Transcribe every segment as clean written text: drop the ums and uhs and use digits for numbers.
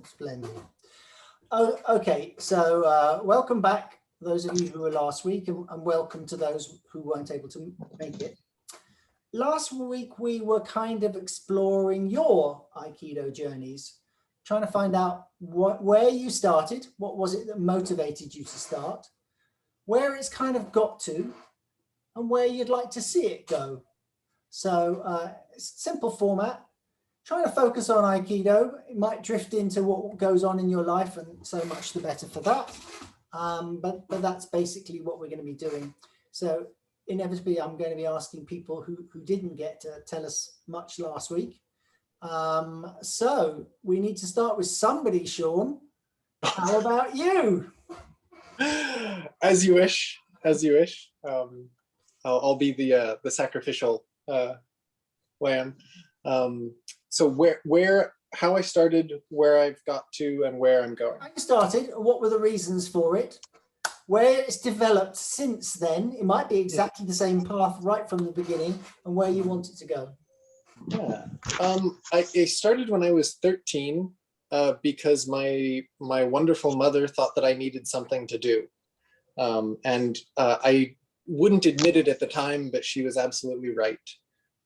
Splendid. Oh, okay, so welcome back, those of you who were last week, and welcome to those who weren't able to make it. Last week, we were kind of exploring your Aikido journeys, trying to find out where you started, what was it that motivated you to start, where it's kind of got to, and where you'd like to see it go. So simple format. Trying to focus on Aikido. It might drift into what goes on in your life, and so much the better for that. But that's basically what we're going to be doing. So inevitably, I'm going to be asking people who didn't get to tell us much last week. So we need to start with somebody, Sean. How about you? As you wish, as you wish. I'll be the sacrificial lamb. So how I started, where I've got to, and where I'm going. How you started, what were the reasons for it? Where it's developed since then, it might be exactly the same path right from the beginning, and where you want it to go. Yeah, I started when I was 13 because my wonderful mother thought that I needed something to do. And I wouldn't admit it at the time, but she was absolutely right.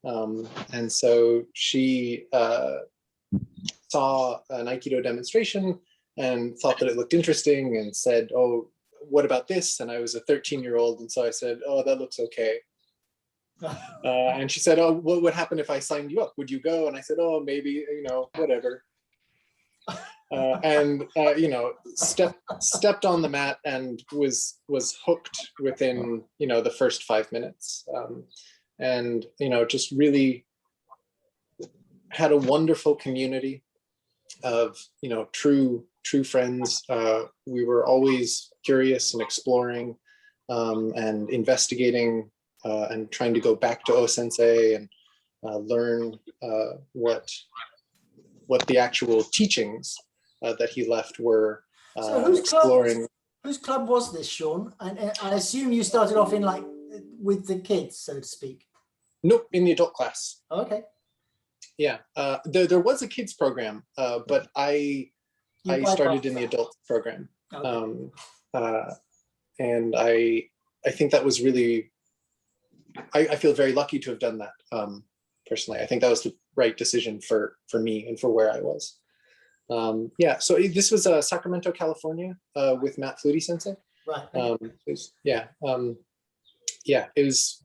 And so she saw an Aikido demonstration and thought that it looked interesting and said, "Oh, what about this?" And I was a 13-year-old, and so I said, "Oh, that looks okay." And she said, "Oh, what would happen if I signed you up? Would you go?" And I said, "Oh, maybe, whatever." Stepped on the mat and was hooked within the first 5 minutes. And just really had a wonderful community of true friends. We were always curious and exploring and investigating and trying to go back to O-sensei and learn what the actual teachings that he left were. So whose club was this, Sean? And I assume you started off in with the kids, so to speak. Nope, in the adult class. Oh, okay. Yeah, there was a kids program, but I started in the adult program. Okay. And I think that was really, I feel very lucky to have done that. Personally, I think that was the right decision for me and for where I was. Yeah, so this was Sacramento, California, with Matt Flutie Sensei. Right. It was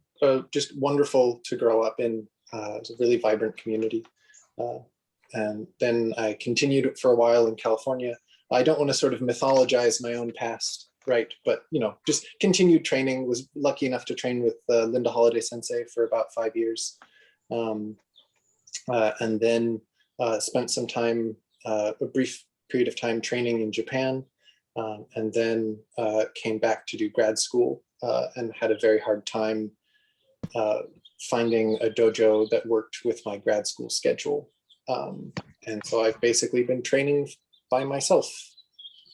just wonderful to grow up in. It's a really vibrant community. And then I continued for a while in California. I don't want to sort of mythologize my own past, right? But, just continued training, was lucky enough to train with Linda Holiday Sensei for about 5 years. And then spent some time, a brief period of time training in Japan, and then came back to do grad school and had a very hard time finding a dojo that worked with my grad school schedule. And so I've basically been training by myself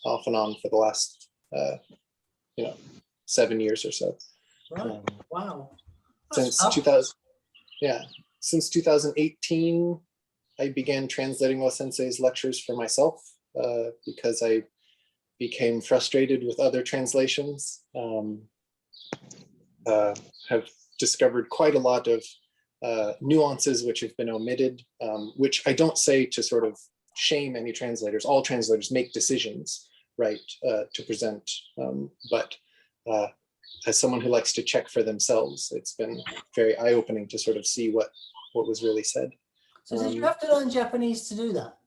off and on for the last, 7 years or so. Right. Wow. Since 2018, I began translating O-sensei's lectures for myself because I became frustrated with other translations. Have discovered quite a lot of nuances which have been omitted, which I don't say to sort of shame any translators. All translators make decisions, right, to present. But as someone who likes to check for themselves, it's been very eye-opening to sort of see what was really said. So did you have to learn Japanese to do that?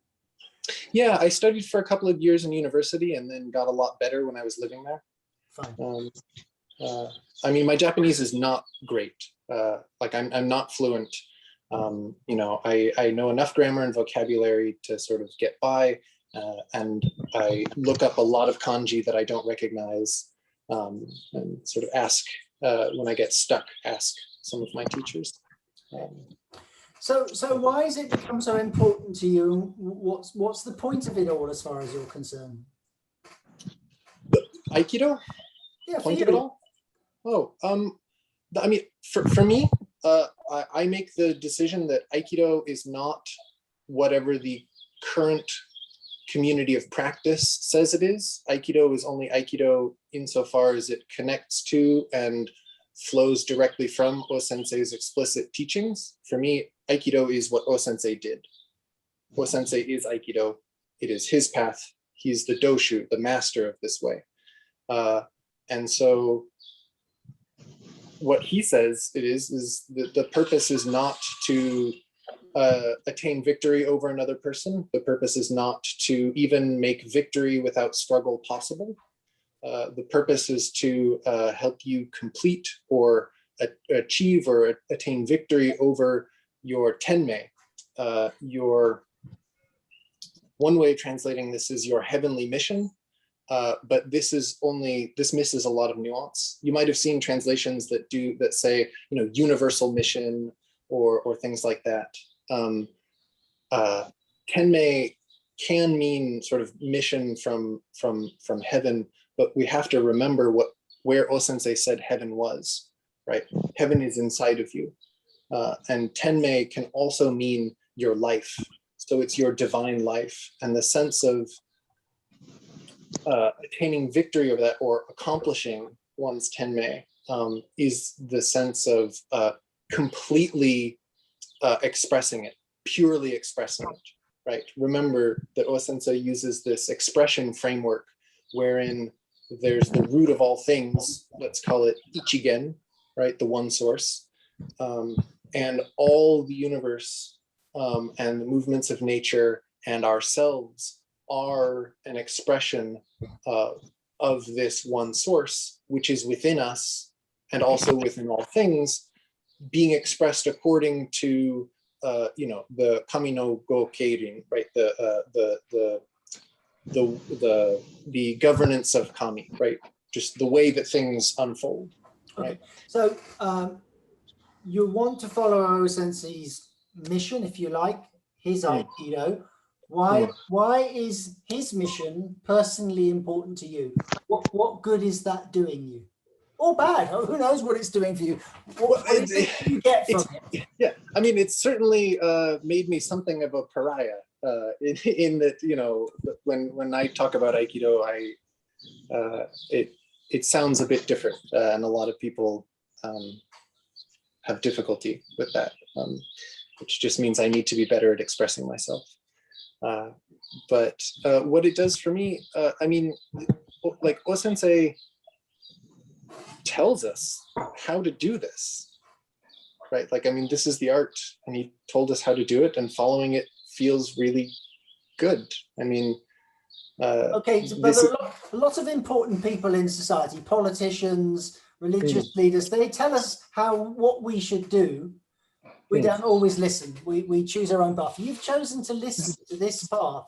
Yeah, I studied for a couple of years in university and then got a lot better when I was living there. Fine. I mean, my Japanese is not great. I'm not fluent. I know enough grammar and vocabulary to sort of get by, and I look up a lot of kanji that I don't recognize, and sort of ask when I get stuck. Ask some of my teachers. So why has it become so important to you? What's the point of it all, as far as you're concerned? Aikido? Yeah, point of it all? Oh, I mean, for me, I make the decision that Aikido is not whatever the current community of practice says it is. Aikido is only Aikido insofar as it connects to and flows directly from O-sensei's explicit teachings. For me, Aikido is what O-sensei did. O-sensei is Aikido. It is his path. He's the doshu, the master of this way. And so what he says it is that the purpose is not to attain victory over another person. The purpose is not to even make victory without struggle possible. The purpose is to help you complete or achieve or attain victory over your tenmei. Your one way of translating this is your heavenly mission, but this misses a lot of nuance. You might have seen translations that say, universal mission or things like that. Tenmei can mean sort of mission from heaven, but we have to remember where O-sensei said heaven was, right? Heaven is inside of you. And tenmei can also mean your life. So it's your divine life, and the sense of attaining victory over that or accomplishing one's tenmei is the sense of completely expressing it, purely expressing it, right? Remember that O-sensei uses this expression framework wherein there's the root of all things, let's call it Ichigen, right? The one source, and all the universe and the movements of nature and ourselves are an expression of this one source, which is within us and also within all things, being expressed according to the kami no go keirin, right? The governance of kami, right? Just the way that things unfold, right? Okay. So you want to follow O-sensei's mission, if you like, his Aikido. Why is his mission personally important to you? What good is that doing you? Or bad? Who knows what it's doing for you? What do you get from it? Yeah, I mean, it's certainly made me something of a pariah in that, when I talk about Aikido, it sounds a bit different, and a lot of people have difficulty with that, which just means I need to be better at expressing myself. But what it does for me, I mean, like O-sensei tells us how to do this, right? Like, I mean, this is the art, and he told us how to do it, and following it feels really good. I mean, okay, but there are lots of important people in society, politicians, religious leaders. They tell us what we should do. We don't always listen. We choose our own path. You've chosen to listen to this path.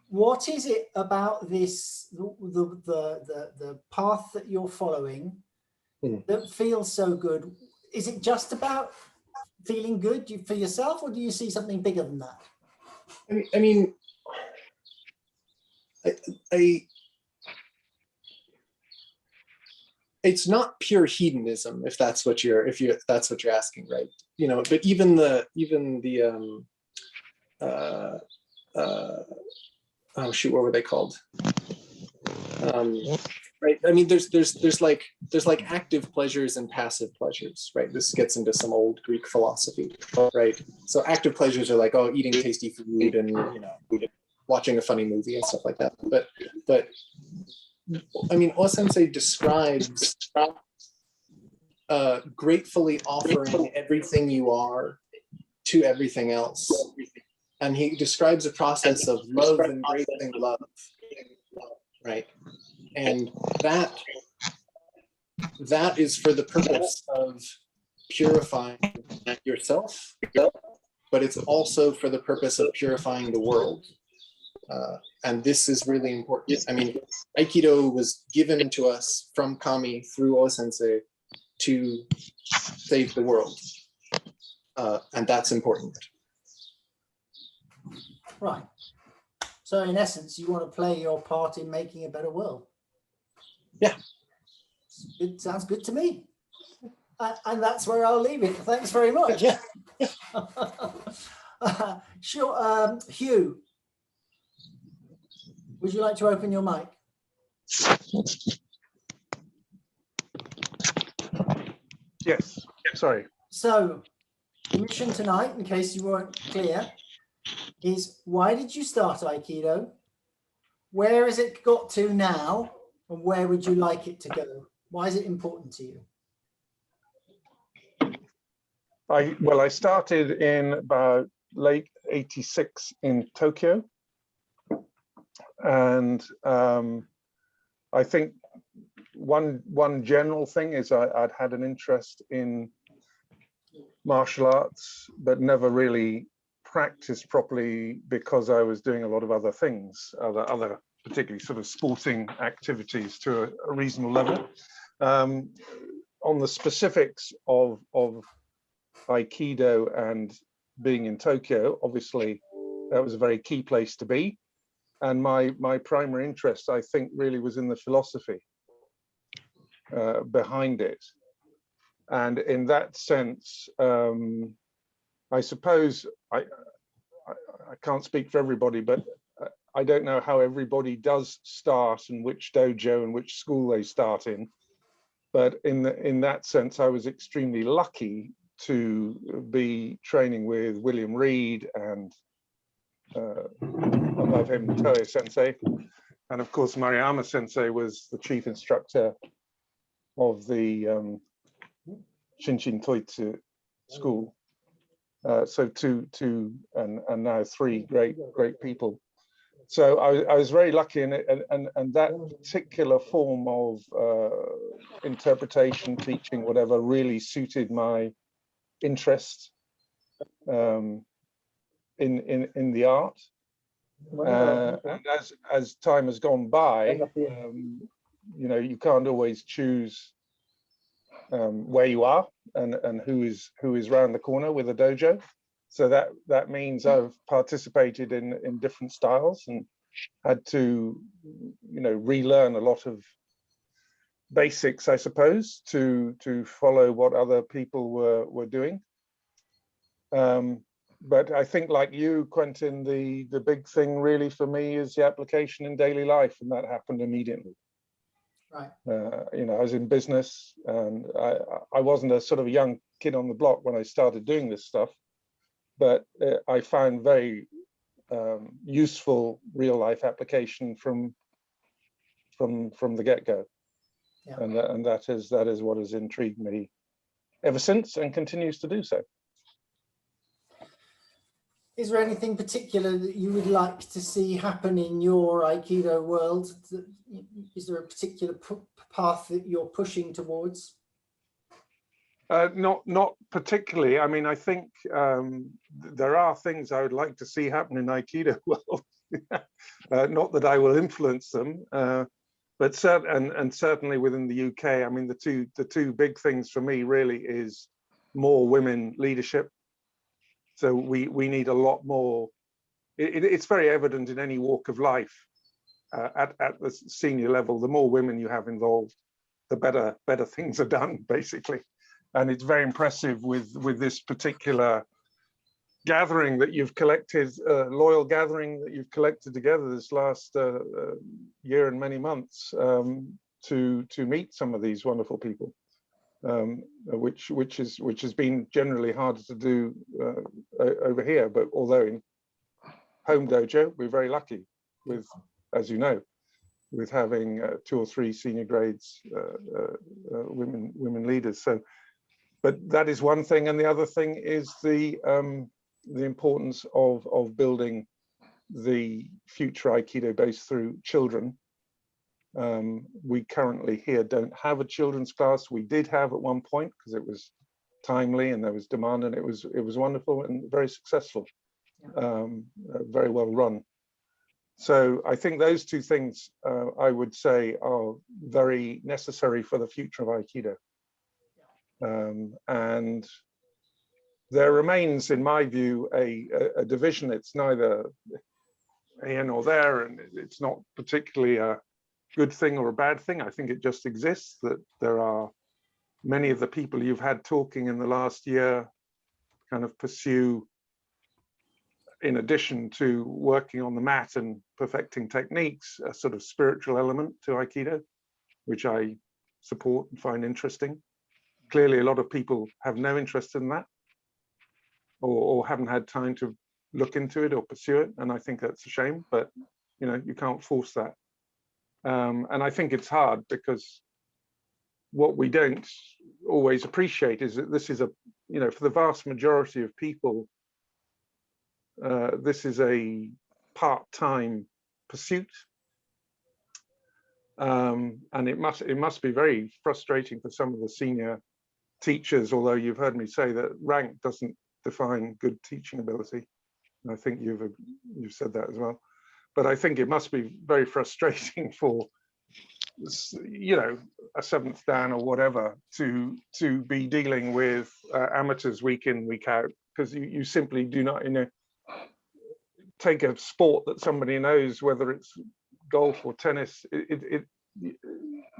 What is it about this, the path that you're following that feels so good? Is it just about feeling good for yourself, or do you see something bigger than that? I mean, it's not pure hedonism, if that's what you're asking, right? But even the oh shoot, what were they called? Right. I mean, there's like active pleasures and passive pleasures, right? This gets into some old Greek philosophy, right? So active pleasures are like, oh, eating tasty food and watching a funny movie and stuff like that. But I mean, O-sensei describes gratefully offering everything you are to everything else. And he describes a process of love and embracing love, right? And that is for the purpose of purifying yourself, but it's also for the purpose of purifying the world. And this is really important. I mean, Aikido was given to us from Kami through O-sensei to save the world. And that's important. Right. So in essence, you want to play your part in making a better world. Yeah. It sounds good to me. And that's where I'll leave it. Thanks very much. Yeah. Sure. Hugh, Would you like to open your mic? Yes, sorry. So, the mission tonight, in case you weren't clear, is why did you start Aikido? Where has it got to now? And where would you like it to go? Why is it important to you? I started in about late '86 in Tokyo. And I think one general thing is I'd had an interest in martial arts, but never really practiced properly because I was doing a lot of other things, other particularly sort of sporting activities to a reasonable level. On the specifics of Aikido and being in Tokyo, obviously that was a very key place to be. And my primary interest, I think, really was in the philosophy behind it. And in that sense, I suppose I can't speak for everybody, but I don't know how everybody does start and which dojo and which school they start in. But in that sense, I was extremely lucky to be training with William Reed and above him, Toei Sensei. And of course, Mariyama Sensei was the chief instructor of the Shinshin Toitsu school. So two and now three great people. So I was very lucky in it, and that particular form of interpretation, teaching, whatever, really suited my interest in the art. And as time has gone by, you know, you can't always choose where you are and who is round the corner with a dojo. So that means I've participated in different styles and had to, you know, relearn a lot of basics, I suppose, to follow what other people were doing. But I think, like you, Quentin, the big thing really for me is the application in daily life, and that happened immediately. Right. You know, I was in business, and I wasn't a sort of a young kid on the block when I started doing this stuff, but I found very useful real life application from the get-go. Yeah. And that is what has intrigued me ever since and continues to do so. Is there anything particular that you would like to see happen in your Aikido world? Is there a particular path that you're pushing towards? Not particularly. I mean, I think there are things I would like to see happen in Aikido world. Not that I will influence them, but certainly within the UK. I mean, the two big things for me really is more women leadership. So we need a lot more. It's very evident in any walk of life at the senior level. The more women you have involved, the better things are done, basically. And it's very impressive with this particular gathering that you've collected, loyal gathering that you've collected together this last year and many months to meet some of these wonderful people, which has been generally harder to do over here. But although in home dojo, we're very lucky with, as you know, with having 2 or 3 senior grades women leaders. So. But that is one thing, and the other thing is the importance of building the future Aikido base through children. We currently here don't have a children's class. We did have at one point because it was timely and there was demand, and it was wonderful and very successful, very well run. So I think those two things I would say are very necessary for the future of Aikido. And there remains, in my view, a division. It's neither here nor there, and it's not particularly a good thing or a bad thing. I think it just exists, that there are many of the people you've had talking in the last year kind of pursue in addition to working on the mat and perfecting techniques, a sort of spiritual element to Aikido, which I support and find interesting. Clearly, a lot of people have no interest in that, or haven't had time to look into it or pursue it, and I think that's a shame. But you know, you can't force that. And I think it's hard because what we don't always appreciate is that this is a, you know, for the vast majority of people, this is a part-time pursuit. And it must be very frustrating for some of the senior teachers, although you've heard me say that rank doesn't define good teaching ability. And I think you've said that as well. But I think it must be very frustrating for, you know, a seventh dan or whatever to be dealing with amateurs week in, week out, because you simply do not, you know, take a sport that somebody knows, whether it's golf or tennis.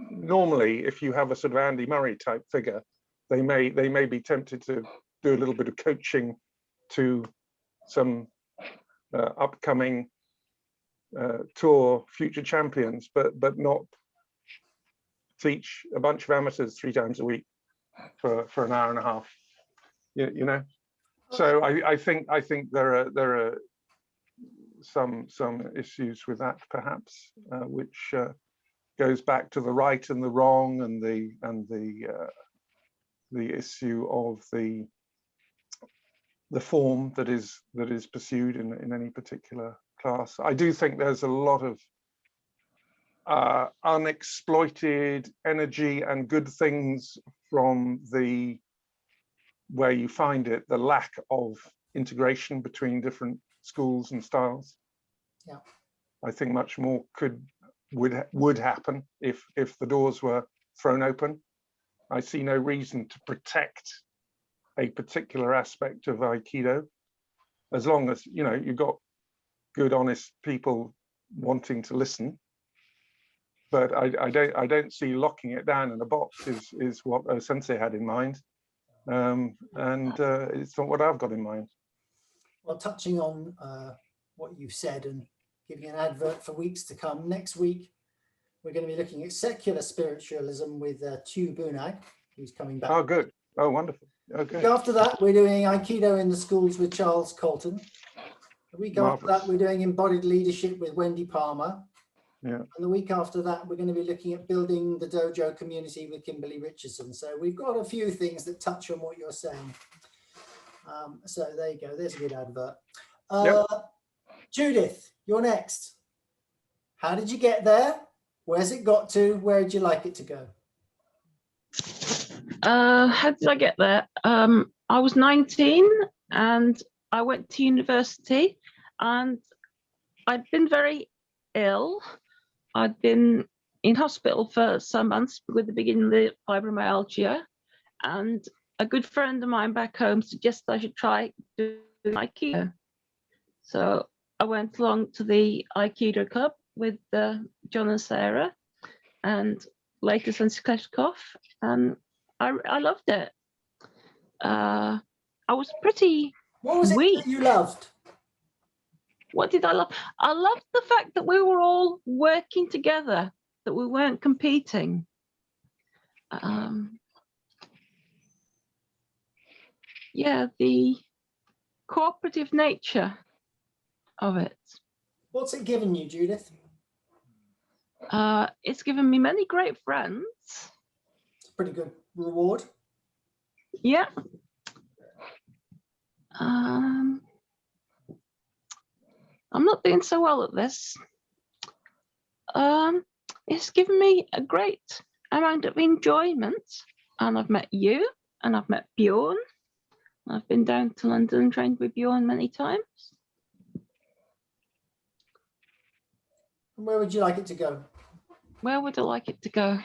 Normally, if you have a sort of Andy Murray type figure, they may be tempted to do a little bit of coaching to some upcoming tour future champions, but not teach a bunch of amateurs 3 times a week for an hour and a half. You know, so I think there are some issues with that, perhaps, which goes back to the right and the wrong, and the issue of the form that is pursued in any particular class. I do think there's a lot of unexploited energy and good things from where you find it, the lack of integration between different schools and styles. Yeah, I think much more would happen if the doors were thrown open. I see no reason to protect a particular aspect of Aikido, as long as, you know, you've got good, honest people wanting to listen. But I don't see locking it down in a box is what Sensei had in mind, and it's not what I've got in mind. well, touching on what you've said and giving an advert for weeks to come, next week we're going to be looking at secular spiritualism with Tu Bunag, who's coming back. Oh, good. Oh, wonderful. Okay. After that, we're doing Aikido in the schools with Charles Colton. The week after that, we're doing embodied leadership with Wendy Palmer. Yeah. And the week after that, we're going to be looking at building the dojo community with Kimberly Richardson. So we've got a few things that touch on what you're saying. So there you go. There's a good advert. Yep. Judith, you're next. How did you get there? Where's it got to? Where would you like it to go? How did I get there? I was 19 and I went to university, and I'd been very ill. I'd been in hospital for some months with the beginning of the fibromyalgia, and a good friend of mine back home suggested I should try doing Aikido. So I went along to the Aikido club with John and Sarah, and later Sensei Kleshkov, and I loved it. I was pretty What was it weak. that you loved? What did I love? I loved the fact that we were all working together, that we weren't competing. Yeah, the cooperative nature of it. What's it given you, Judith? It's given me many great friends. It's a pretty good reward. Yeah. I'm not doing so well at this. It's given me a great amount of enjoyment, and I've met you, and I've met Bjorn. I've been down to London and trained with Bjorn many times. And where would you like it to go? Where would I like it to go?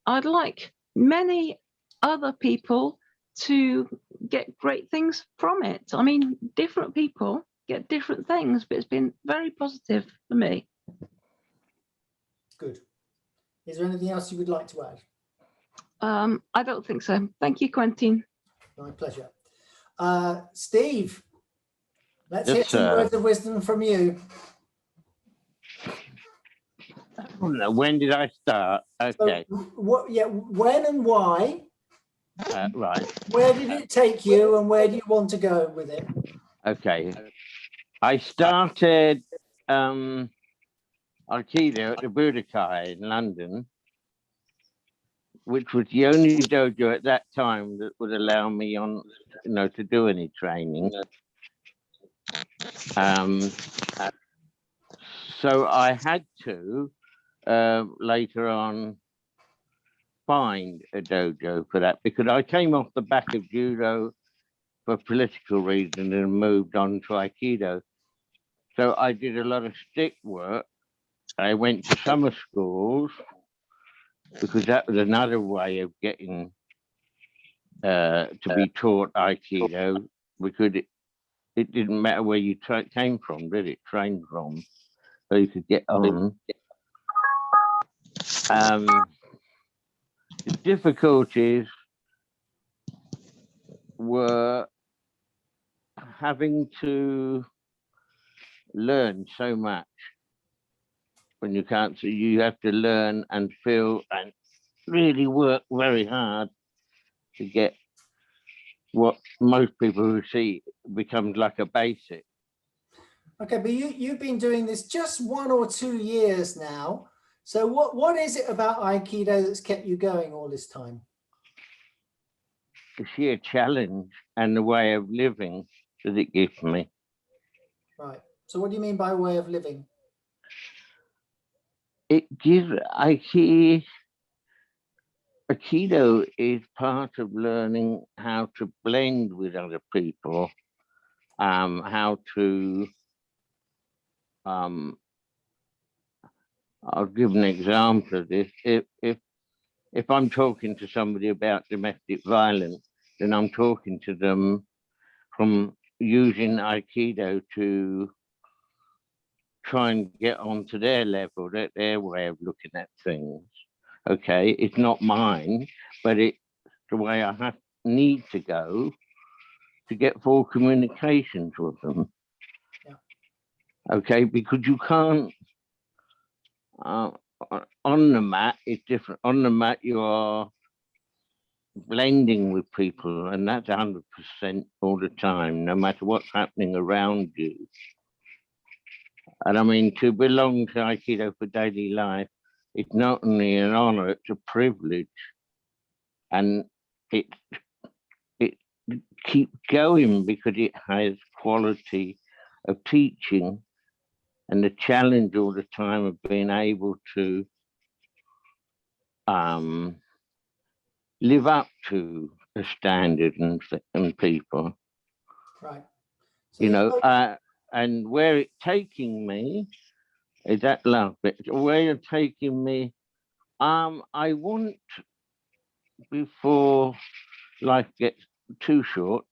I'd like many other people to get great things from it. I mean, different people get different things, but it's been very positive for me. Good. Is there anything else you would like to add? I don't think so. Thank you, Quentin. My pleasure. Steve, Let's Yes, hear some sir. words of wisdom from you. I don't know, when did I start? Okay, So, what? Yeah, when and why? right. Where did it take you, and where do you want to go with it? Okay. I started Aikido at the Budokai in London, which was the only dojo at that time that would allow me on, to do any training. So I had to later on find a dojo for that because I came off the back of judo for political reasons and moved on to Aikido. So I did a lot of stick work. I went to summer schools because that was another way of getting to be taught Aikido because it didn't matter where you came from, did it? Trained from, so you could get on. The difficulties were having to learn so much when you can't. So you have to learn and feel and really work very hard to get what most people who see becomes like a basic. Okay, but you've been doing this just 1 or 2 years now. So what is it about Aikido that's kept you going all this time? The sheer challenge and the way of living that it gives me. Right. So what do you mean by way of living? It gives Aikido is part of learning how to blend with other people, how to I'll give an example of this. If I'm talking to somebody about domestic violence, then I'm talking to them from using Aikido to try and get onto their level, their way of looking at things. Okay, it's not mine, but it's the way I need to go to get full communications with them. Yeah. Okay, because you can't. On the mat, it's different. On the mat, you are blending with people, and that's 100% all the time, no matter what's happening around you. And I mean, to belong to Aikido for daily life, it's not only an honor, it's a privilege. And it keeps going because it has quality of teaching and the challenge all the time of being able to live up to a standard and people. Right. So and where it's taking me is that love bit. Where you're taking me, I want, before life gets too short,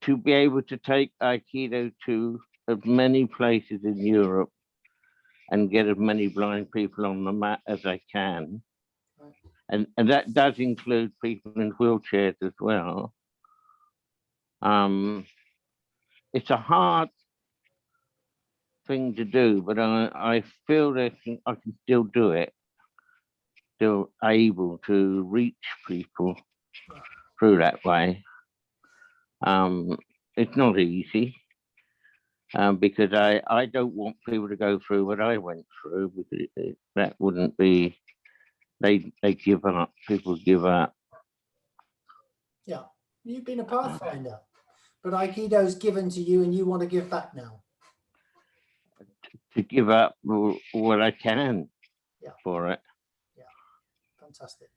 to be able to take Aikido to as many places in Europe and get as many blind people on the mat as I can. And that does include people in wheelchairs as well. It's a hard thing to do, but I feel that I can still do it, still able to reach people through that way. It's not easy because I don't want people to go through what I went through because that wouldn't be, they give up, people give up. Yeah, you've been a pathfinder, but Aikido's given to you and you want to give back now. To give up what I can for it. Yeah, fantastic.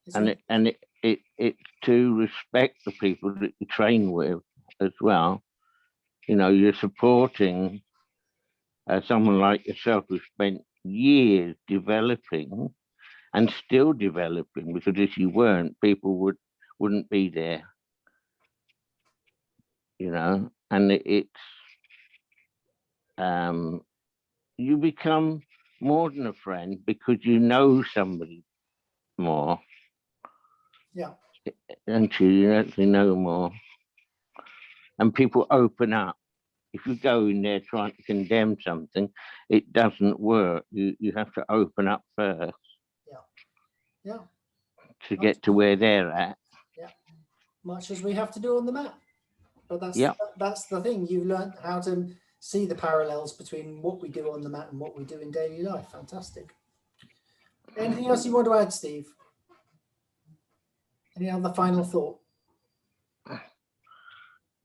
It's to respect the people that you train with as well. You're supporting someone like yourself who spent years developing and still developing, because if you weren't, people wouldn't be there. And it's you become more than a friend because you know somebody more. Yeah. And you actually know more. And people open up if you go in there trying to condemn something, it doesn't work. You have to open up first. Yeah. To get to where they're at. Yeah. Much as we have to do on the mat. But that's the thing. You've learned how to see the parallels between what we do on the mat and what we do in daily life. Fantastic. Anything else you want to add, Steve? Any other final thought?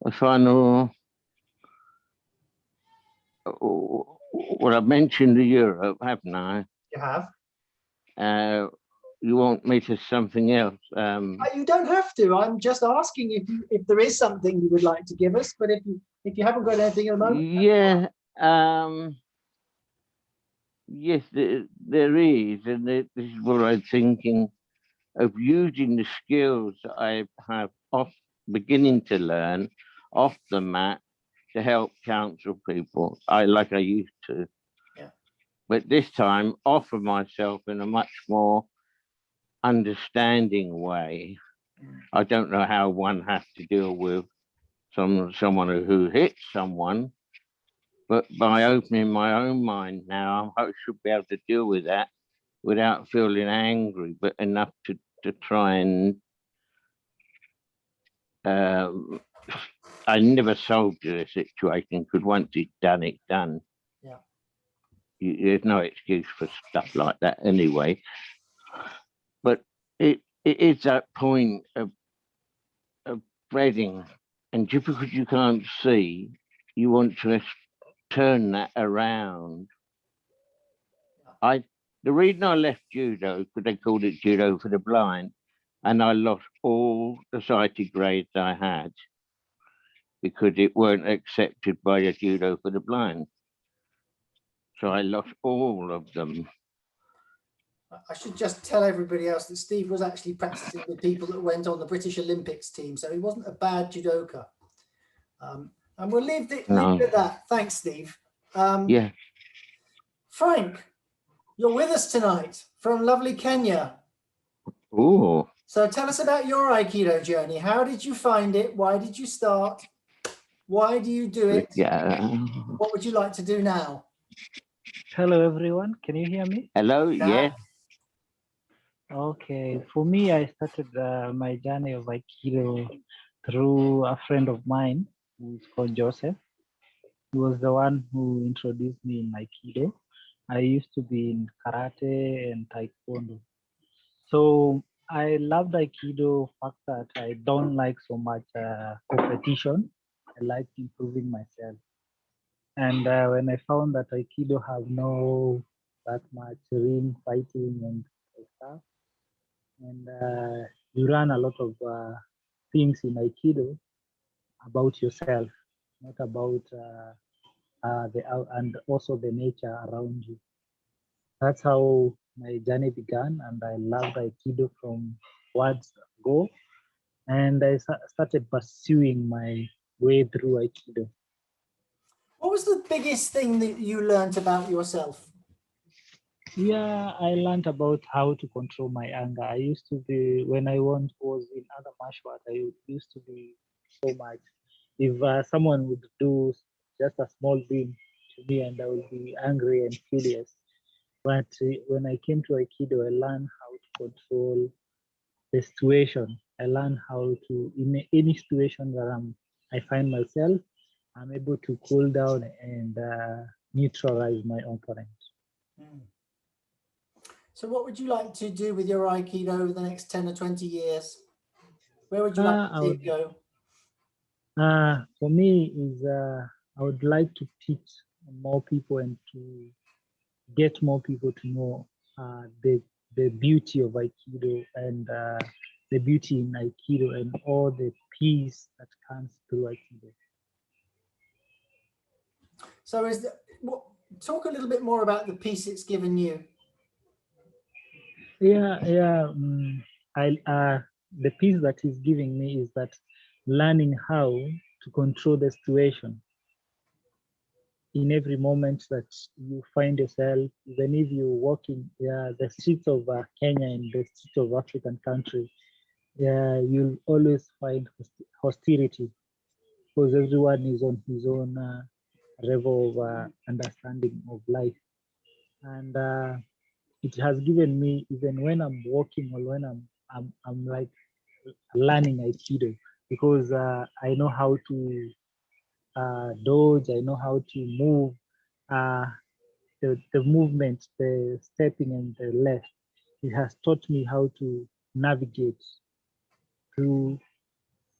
A final. Well, I've mentioned Europe, haven't I? You have. You want me to something else? You don't have to. I'm just asking if there is something you would like to give us. But if you haven't got anything at the moment, yeah. Yes, there is, and this is what I'm thinking of, using the skills that I have beginning to learn off the mat to help counsel people. I used to. Yeah. But this time, offer myself in a much more understanding way. I don't know how one has to deal with someone who hits someone, but by opening my own mind now, I should be able to deal with that without feeling angry, but enough to try and I never solved the situation, because once it's done. Yeah. There's no excuse for stuff like that anyway. But it is that point of spreading, and just because you can't see, you want to turn that around. The reason I left judo, because they called it judo for the blind, and I lost all the sighted grades I had because it weren't accepted by a judo for the blind. So I lost all of them. I should just tell everybody else that Steve was actually practicing with people that went on the British Olympics team, so he wasn't a bad judoka. And we'll leave it at that. Thanks, Steve. Yeah. Frank, you're with us tonight from lovely Kenya. Ooh. So tell us about your Aikido journey. How did you find it? Why did you start? Why do you do it? Yeah. What would you like to do now? Hello, everyone. Can you hear me? Hello. Yeah. Okay. For me, I started my journey of Aikido through a friend of mine who's called Joseph. He was the one who introduced me in Aikido. I used to be in karate and taekwondo. So I loved Aikido, fact that I don't like so much competition. I like improving myself. And when I found that Aikido have no that much ring fighting and stuff, and you run a lot of things in Aikido about yourself, not about and also the nature around you. That's how my journey began, and I loved Aikido from words go, and I started pursuing my way through Aikido. What was the biggest thing that you learned about yourself? Yeah, I learned about how to control my anger. I used to be, when I was in other martial arts, I used to be so much. If someone would do just a small thing to me, and I would be angry and furious. But when I came to Aikido, I learned how to control the situation. I learned how to, in any situation that I find myself, I'm able to cool down and neutralize my opponent. So what would you like to do with your Aikido over the next 10 or 20 years? Where would you like to see it go? For me, is I would like to teach more people and to get more people to know the beauty of Aikido and the beauty in Aikido and all the peace that comes through Aikido. So talk a little bit more about the peace it's given you. Yeah. The peace that is giving me is that learning how to control the situation in every moment that you find yourself, even if you're walking the streets of Kenya and the streets of African countries, you'll always find hostility because everyone is on his own level of understanding of life. And it has given me, even when I'm walking or when I'm like learning Aikido, because I know how to dodge, I know how to move, uh, the movement, the stepping and the left. It has taught me how to navigate through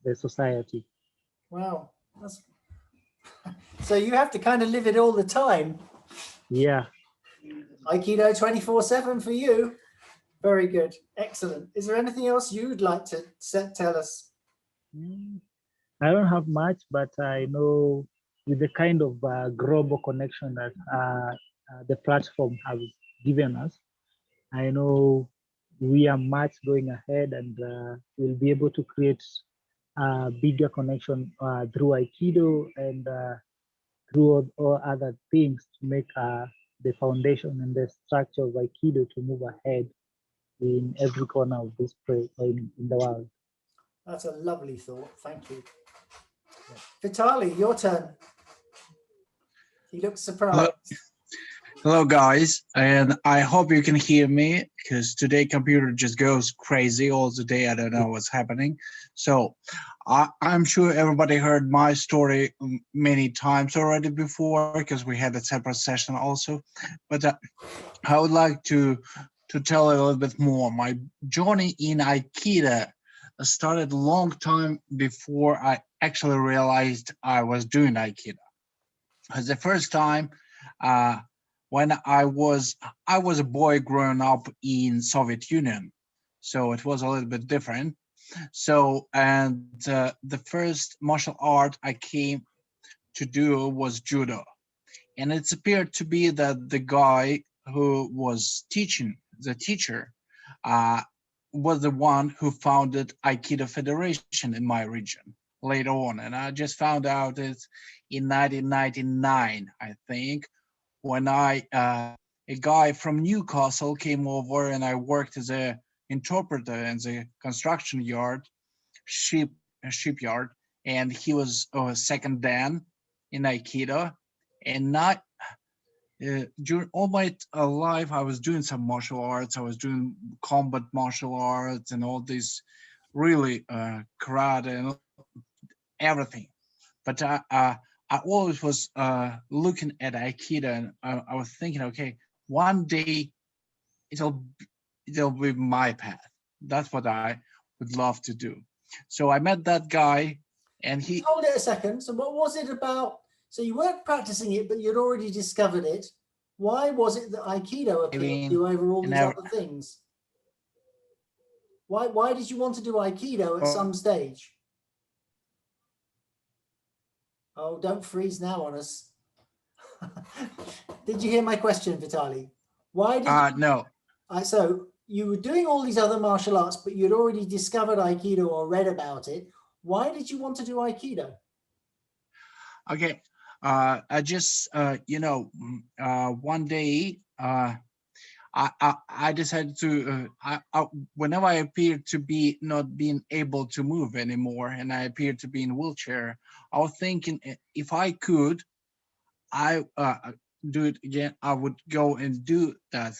the society. Wow. So you have to kind of live it all the time. Yeah. Aikido 24/7 for you. Very good. Excellent. Is there anything else you'd like to tell us? I don't have much, but I know with the kind of global connection that the platform has given us, I know we are much going ahead, and we'll be able to create a bigger connection through Aikido and through all other things to make the foundation and the structure of Aikido to move ahead in every corner of this place in the world. That's a lovely thought. Thank you. Vitali, your turn. He looks surprised. Hello guys, and I hope you can hear me because today computer just goes crazy all the day. I don't know what's happening. So I'm sure everybody heard my story many times already before because we had a separate session also. But I would like to tell a little bit more. My journey in Aikido started a long time before I actually realized I was doing Aikido. The first time when I was a boy growing up in Soviet Union, so it was a little bit different. So and the first martial art I came to do was judo, and it's appeared to be that the guy who was teaching, the teacher, was the one who founded Aikido Federation in my region later on, and I just found out it in 1999, I think, when a guy from Newcastle came over and I worked as a interpreter in the construction yard, shipyard, and he was second dan in Aikido. And not during all my life, I was doing some martial arts. I was doing combat martial arts and all this really karate and everything. But I always was looking at Aikido, and I was thinking, okay, one day it'll be my path. That's what I would love to do. So I met that guy, and he. Hold it a second. So what was it about? So you weren't practicing it, but you'd already discovered it. Why was it that Aikido appealed to you over all these other things? Why did you want to do Aikido at some stage? Oh, don't freeze now on us. Did you hear my question, Vitali? Why did No. So you were doing all these other martial arts, but you'd already discovered Aikido or read about it. Why did you want to do Aikido? Okay. I just, one day, I decided to, whenever I appeared to be not being able to move anymore, and I appeared to be in a wheelchair, I was thinking if I could, I do it again, I would go and do that.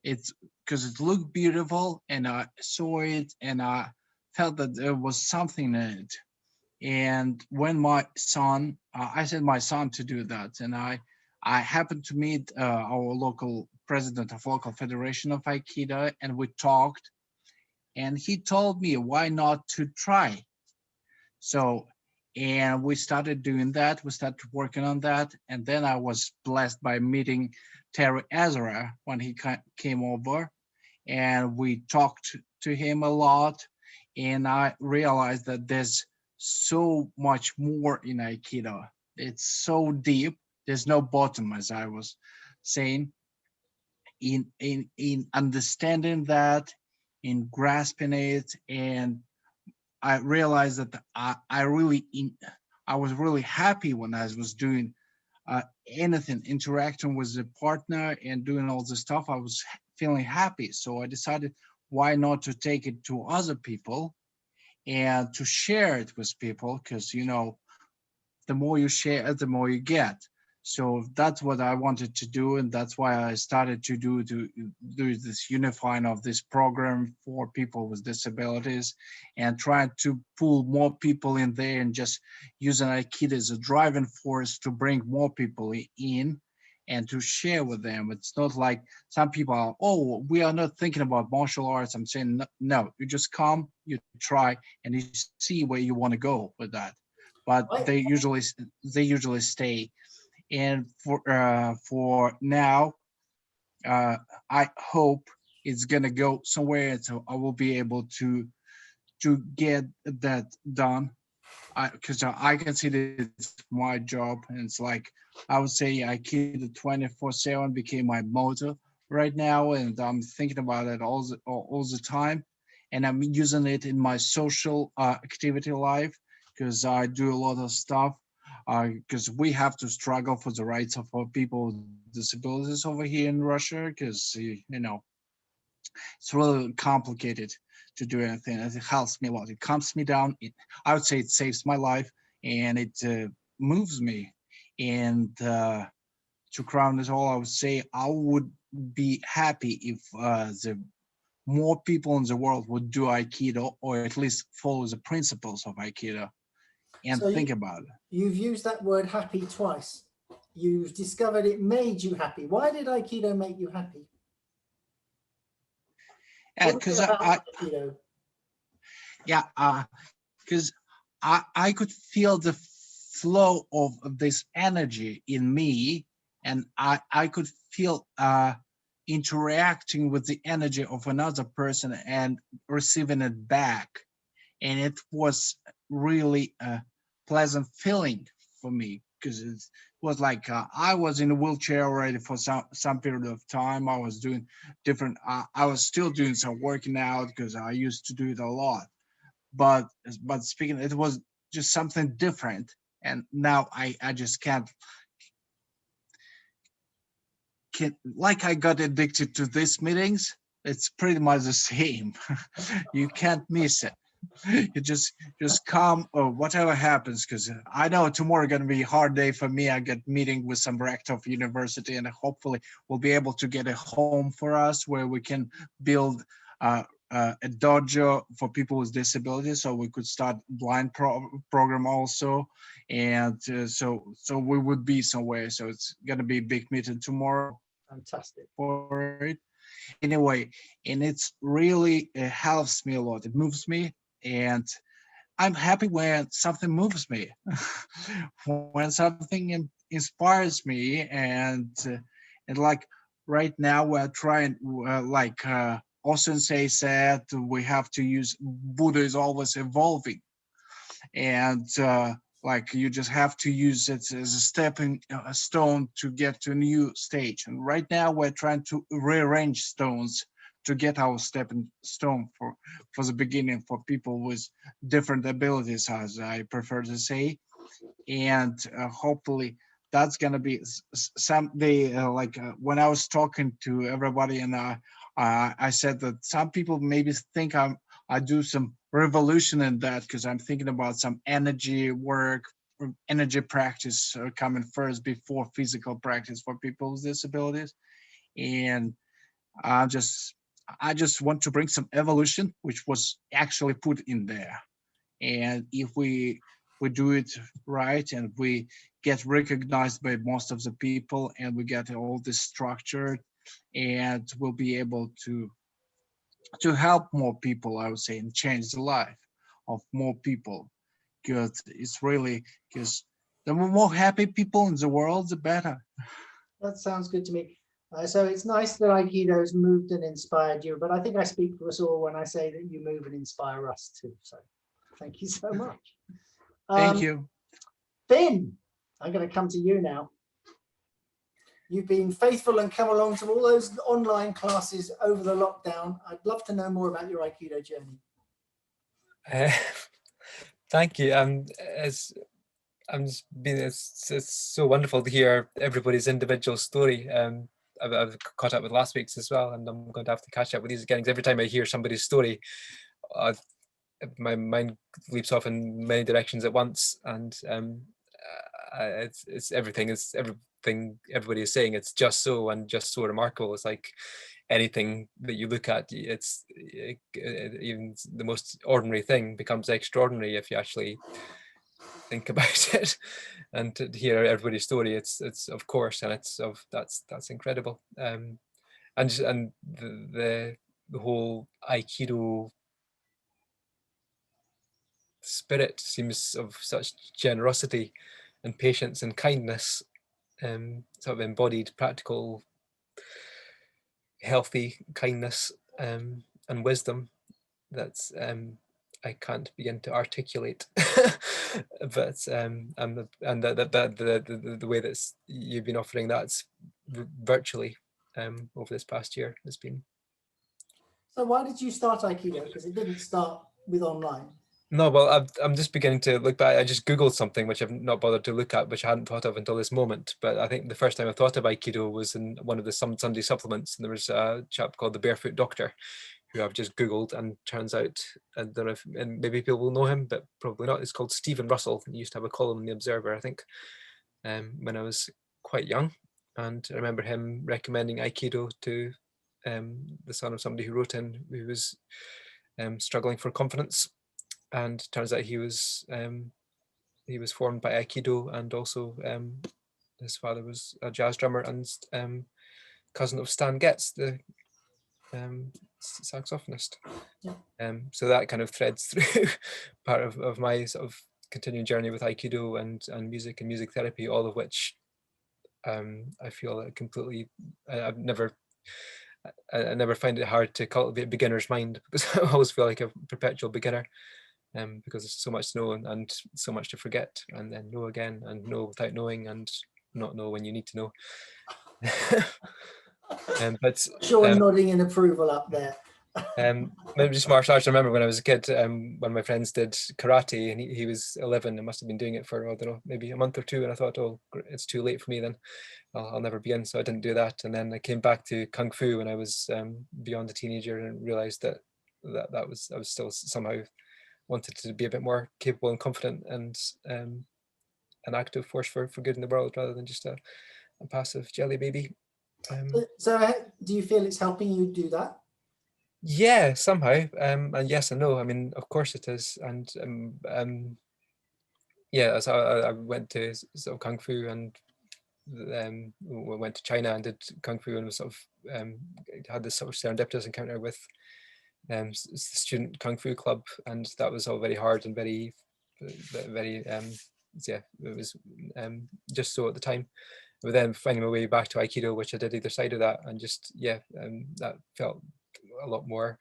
It's because it looked beautiful, and I saw it, and I felt that there was something in it. And when my son, I sent my son to do that, and I happened to meet our local president of local federation of Aikido, and we talked, and he told me why not to try. So, and we started doing that. We started working on that, and then I was blessed by meeting Terry Ezra when he came over, and we talked to him a lot, and I realized that there's so much more in Aikido. It's so deep. There's no bottom, as I was saying. In understanding that, in grasping it, and I realized that I was really happy when I was doing anything, interacting with the partner and doing all the stuff. I was feeling happy, so I decided why not to take it to other people and to share it with people, because the more you share, the more you get. So that's what I wanted to do, and that's why I started to do this unifying of this program for people with disabilities, and trying to pull more people in there, and just using Aikido as a driving force to bring more people in and to share with them. It's not like some people are, oh, we are not thinking about martial arts. I'm saying no, you just come, you try, and you see where you want to go with that. But they usually stay. And for now, I hope it's gonna go somewhere, so I will be able to get that done. Because I consider it's my job, and it's like I would say I keep the 24/7 became my motto right now, and I'm thinking about it all the time, and I'm using it in my social activity life, because I do a lot of stuff, because we have to struggle for the rights of our people with disabilities over here in Russia, because you know it's really complicated to do anything. It helps me a lot. It calms me down. I would say it saves my life, and it moves me. And to crown it all, I would say I would be happy if the more people in the world would do Aikido, or at least follow the principles of Aikido, and So think about it. you've used that word happy twice. You've discovered it made you happy. Why did Aikido make you happy? Because Aikido? Because I could feel the flow of this energy in me, and I could feel interacting with the energy of another person and receiving it back. And it was really a pleasant feeling for me, because it was like I was in a wheelchair already for some period of time. I was doing different, I was still doing some working out because I used to do it a lot. But speaking, it was just something different. And now I just can't, like I got addicted to these meetings. It's pretty much the same. You can't miss it. You just come or whatever happens, because I know tomorrow gonna be a hard day for me. I get meeting with some rector of university, and hopefully we'll be able to get a home for us where we can build a dojo for people with disabilities, so we could start blind program also. And so we would be somewhere. So it's gonna be a big meeting tomorrow. Fantastic. For it anyway, and it's really, it helps me a lot. It moves me, and I'm happy when something moves me, when something inspires me, and like right now we're trying, like Osensei said, we have to use, Buddha is always evolving, and like you just have to use it as a stepping stone to get to a new stage. And right now we're trying to rearrange stones to get our stepping stone for the beginning, for people with different abilities, as I prefer to say. And hopefully that's gonna be someday, like when I was talking to everybody, and I said that some people maybe think I do some revolution in that, because I'm thinking about some energy work, energy practice coming first before physical practice for people with disabilities. And I just want to bring some evolution, which was actually put in there. And if we do it right, and we get recognized by most of the people, and we get all this structured, and we'll be able to help more people, I would say, and change the life of more people. Because it's really, because the more happy people in the world, the better. That sounds good to me. So it's nice that Aikido's moved and inspired you, but I think I speak for us all when I say that you move and inspire us too. So thank you so much. Thank you. Finn, I'm going to come to you now. You've been faithful and come along to all those online classes over the lockdown. I'd love to know more about your Aikido journey. Thank you. It's so wonderful to hear everybody's individual story. I've caught up with last week's as well, and I'm going to have to catch up with these again, because every time I hear somebody's story, my mind leaps off in many directions at once, and it's everything is thing everybody is saying. It's just so, and just so remarkable. It's like anything that you look at, even the most ordinary thing becomes extraordinary if you actually think about it. And to hear everybody's story, it's of course, and it's of that's incredible. And the whole Aikido spirit seems of such generosity and patience and kindness, sort of embodied practical healthy kindness, and wisdom that's I can't begin to articulate. But and the way that you've been offering that's virtually over this past year has been. So why did you start Aikido? Because it didn't start with online. No, well, I'm just beginning to look back. I just Googled something which I've not bothered to look at, which I hadn't thought of until this moment. But I think the first time I thought of Aikido was in one of the Sunday supplements, and there was a chap called the Barefoot Doctor, who I've just Googled, and turns out, I don't know if, and maybe people will know him, but probably not. It's called Stephen Russell. He used to have a column in the Observer, I think, when I was quite young. And I remember him recommending Aikido to the son of somebody who wrote in, who was struggling for confidence. And turns out he was formed by Aikido, and also his father was a jazz drummer and cousin of Stan Getz, the saxophonist. Yeah. So that kind of threads through part of my sort of continuing journey with Aikido and music therapy, all of which I feel completely. I never find it hard to cultivate a beginner's mind, because I always feel like a perpetual beginner. Because there's so much to know and so much to forget, and then know again, and know without knowing, and not know when you need to know. But Sean nodding in approval up there. Maybe just martial arts. I remember when I was a kid, when my friends did karate, and he was 11 and must have been doing it for, I don't know, maybe a month or two, and I thought, oh, it's too late for me then. I'll never begin, so I didn't do that. And then I came back to kung fu when I was beyond a teenager, and realized that I was still somehow wanted to be a bit more capable and confident, and an active force for good in the world, rather than just a passive jelly baby. So do you feel it's helping you do that? Yeah, somehow. And yes and no. I mean, of course it is. And yeah, so I went to sort of kung fu, and went to China and did kung fu, and was sort of had this sort of serendipitous encounter with the student kung fu club, and that was all very hard and very yeah, it was just so at the time. But then finding my way back to Aikido, which I did either side of that, and just that felt a lot more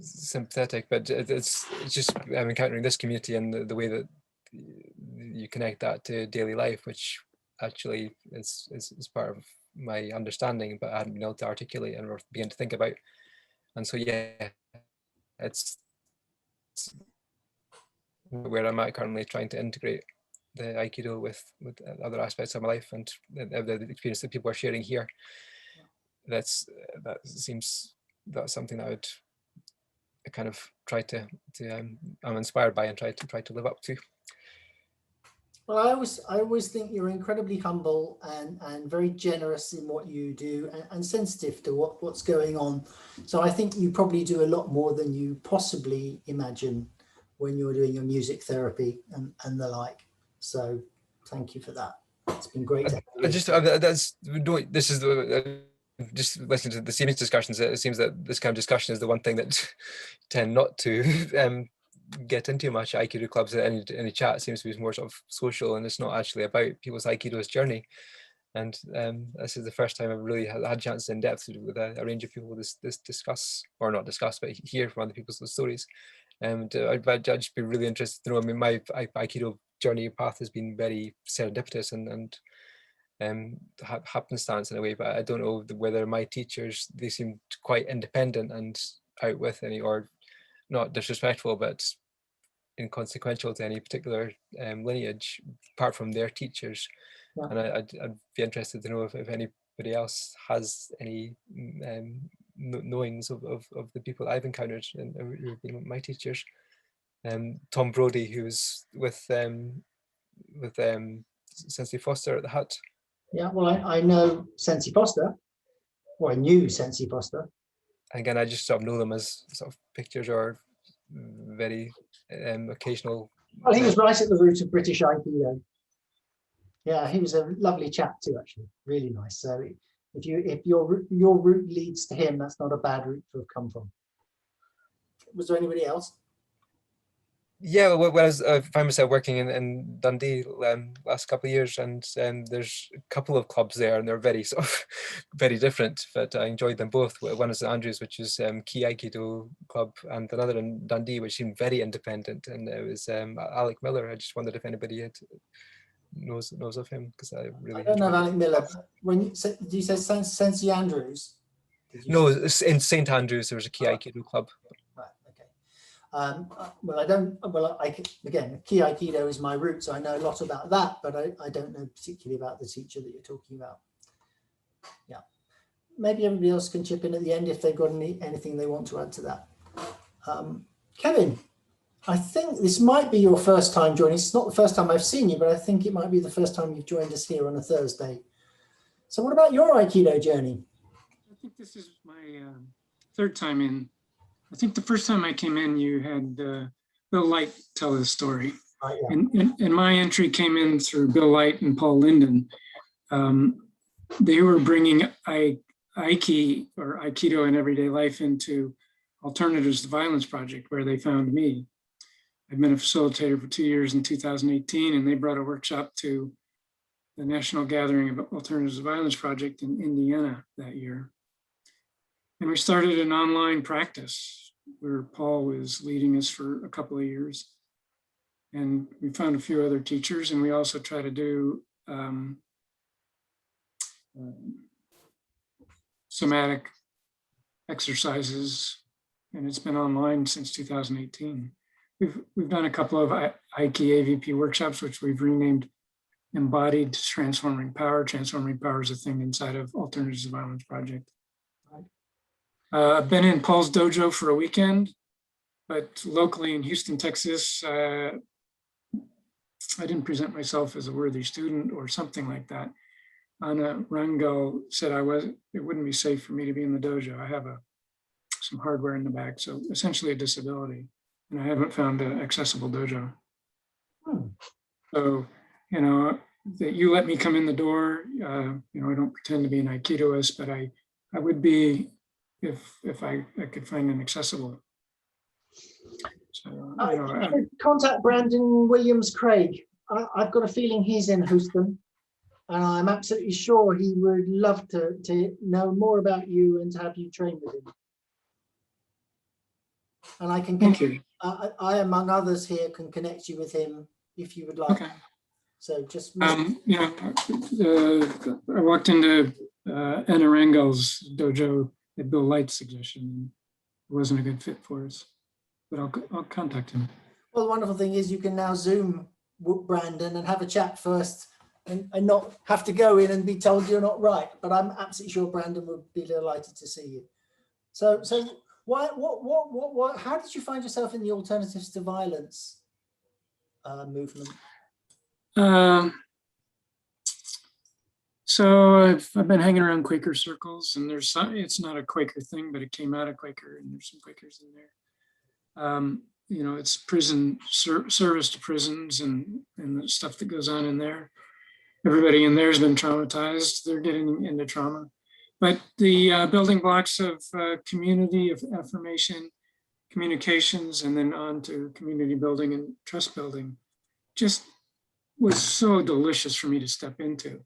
sympathetic. But it's just encountering this community, and the way that you connect that to daily life, which actually is part of my understanding, but I hadn't been able to articulate and or begin to think about. And so yeah, it's where I'm at currently, trying to integrate the Aikido with other aspects of my life, and the experience that people are sharing here. That seems that's something that I would kind of try to I'm inspired by, and try to live up to. Well, I always think you're incredibly humble and very generous in what you do, and sensitive to what's going on. So I think you probably do a lot more than you possibly imagine when you're doing your music therapy and the like. So thank you for that. It's been great. Just listening to the series discussions, it seems that this kind of discussion is the one thing that tend not to get into much. Aikido clubs, any chat seems to be more sort of social, and it's not actually about people's Aikido's journey. And this is the first time I've really had a chance in depth with a range of people this discuss, or not discuss, but hear from other people's stories. And I'd just be really interested to know. I mean, my Aikido journey path has been very serendipitous and happenstance in a way, but I don't know whether my teachers, they seemed quite independent and out with any, or not disrespectful, but inconsequential to any particular lineage apart from their teachers. Yeah. And I'd be interested to know if anybody else has any knowings of the people I've encountered and who've been my teachers. Tom Brodie, who was with Sensei Foster at the hut. Yeah, well, I know Sensei Foster. Well, I knew Sensei Foster. And again, I just sort of know them as sort of pictures or very occasional. Well, he was right at the root of British Aikido. Yeah, he was a lovely chap too, actually, really nice. So if your route leads to him, that's not a bad route to have come from. Was there anybody else? Yeah, well, I found myself working in Dundee last couple of years, and there's a couple of clubs there, and they're very sort of very different. But I enjoyed them both. One is St Andrews, which is Key Aikido Club, and another in Dundee, which seemed very independent. And it was Alec Miller. I just wondered if anybody knows of him, because I really. I don't know enjoyed Alec Miller. When did you say Sensei Andrews? No, in St Andrews there was a Key Aikido club. Right. Okay. Well, I don't. Well, again, Key Aikido is my route, so I know a lot about that, but I don't know particularly about the teacher that you're talking about. Yeah. Maybe everybody else can chip in at the end if they've got anything they want to add to that. Kevin, I think this might be your first time joining. It's not the first time I've seen you, but I think it might be the first time you've joined us here on a Thursday. So what about your Aikido journey? I think this is my third time in. I think the first time I came in, you had Bill Light tell the story. Right, yeah. And my entry came in through Bill Light and Paul Linden. They were bringing Aiki or Aikido in everyday life into Alternatives to Violence Project, where they found me. I've been a facilitator for 2 years in 2018, and they brought a workshop to the National Gathering of Alternatives to Violence Project in Indiana that year. And we started an online practice where Paul was leading us for a couple of years. And we found a few other teachers, and we also try to do somatic exercises, and it's been online since 2018. We've done a couple of Aiki AVP workshops, which we've renamed Embodied Transforming Power. Transforming Power is a thing inside of Alternatives to Violence Project. I've been in Paul's dojo for a weekend, but locally in Houston, Texas, I didn't present myself as a worthy student or something like that. Anna Rangel said it wouldn't be safe for me to be in the dojo. I have some hardware in the back, so essentially a disability, and I haven't found an accessible dojo. So, that you let me come in the door, I don't pretend to be an Aikidoist, but I would be if I could find an accessible. So, contact Brandon Williams Craig. I've got a feeling he's in Houston, and I'm absolutely sure he would love to know more about you and to have you train with him. And I can thank you. I, among others here, can connect you with him if you would like. Okay. So just I walked into Anna Rangel's dojo at Bill Light's suggestion. It wasn't a good fit for us, but I'll contact him. Well, the wonderful thing is you can now Zoom with Brandon and have a chat first, and not have to go in and be told you're not right. But I'm absolutely sure Brandon would be delighted to see you. So what? How did you find yourself in the Alternatives to Violence movement? So I've been hanging around Quaker circles, and it's not a Quaker thing, but it came out of Quaker, and there's some Quakers in there. It's prison service to prisons and the stuff that goes on in there. Everybody in there has been traumatized. They're getting into trauma. But the building blocks of community, of affirmation, communications, and then on to community building and trust building just was so delicious for me to step into.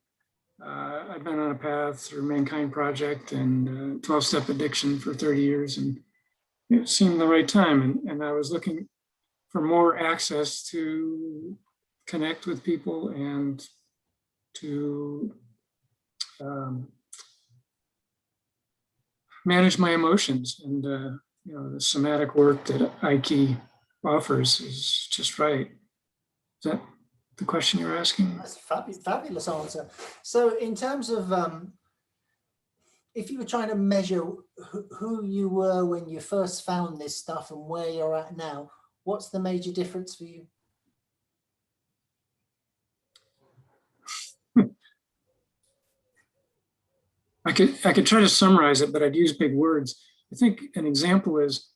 I've been on a path through Mankind Project and 12-step addiction for 30 years, and it seemed the right time. And I was looking for more access to connect with people and to manage my emotions. And the somatic work that Aiki offers is just right. Is that the question you're asking? That's a fabulous answer. So in terms of, if you were trying to measure who you were when you first found this stuff and where you're at now, what's the major difference for you? I could try to summarize it, but I'd use big words. I think an example is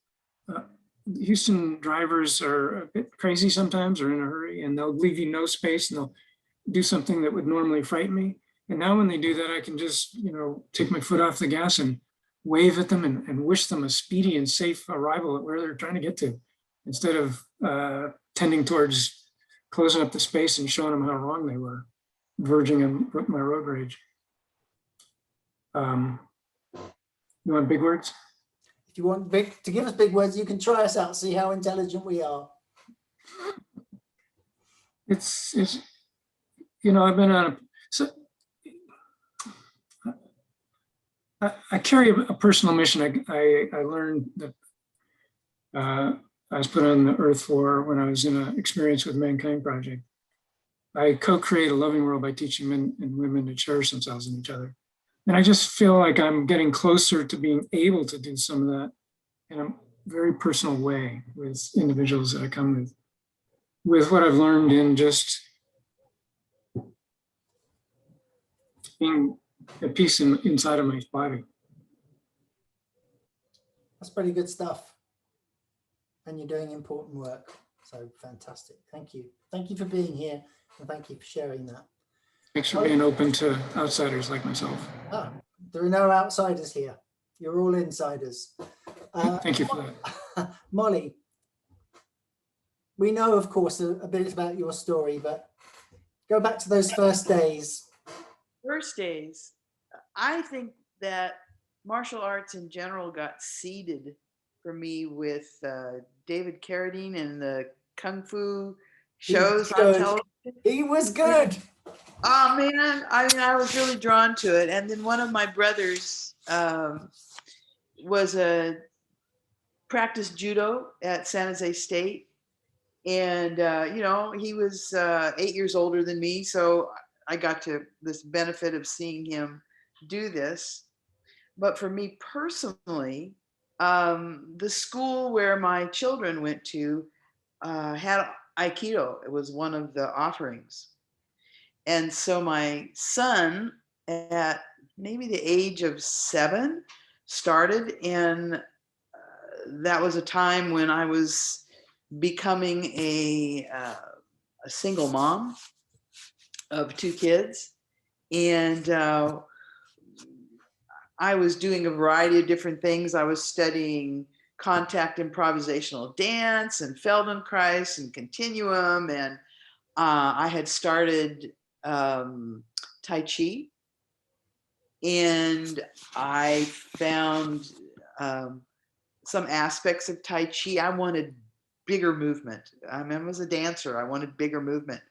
Houston drivers are a bit crazy sometimes or in a hurry, and they'll leave you no space and they'll do something that would normally frighten me. And now when they do that, I can just, take my foot off the gas and wave at them and wish them a speedy and safe arrival at where they're trying to get to, instead of tending towards closing up the space and showing them how wrong they were, verging on my road rage. You want big words? If you want to give us big words, you can try us out, see how intelligent we are. It's I've been on I carry a personal mission. I learned that I was put on the earth for when I was in an Experience with Mankind project. I co-create a loving world by teaching men and women to cherish themselves and each other. And I just feel like I'm getting closer to being able to do some of that in a very personal way with individuals that I come with what I've learned in just being at peace inside of my body. That's pretty good stuff. And you're doing important work. So fantastic. Thank you. Thank you for being here. And thank you for sharing that. Thanks for being open to outsiders like myself. There are no outsiders here. You're all insiders. Thank you for that. Molly, we know, of course, a bit about your story, but go back to those first days. First days, I think that martial arts in general got seeded for me with David Carradine and the Kung Fu shows on television. He was good. Oh man, I was really drawn to it. And then one of my brothers practiced judo at San Jose State. And, he was 8 years older than me. So I got to this benefit of seeing him do this. But for me personally, the school where my children went to had Aikido. It was one of the offerings. And so my son, at maybe the age of 7, started, and that was a time when I was becoming a single mom of 2 kids, and I was doing a variety of different things. I was studying contact improvisational dance and Feldenkrais and Continuum, and I had started Tai Chi, and I found some aspects of Tai Chi. I wanted bigger movement. I was a dancer. I wanted bigger movement.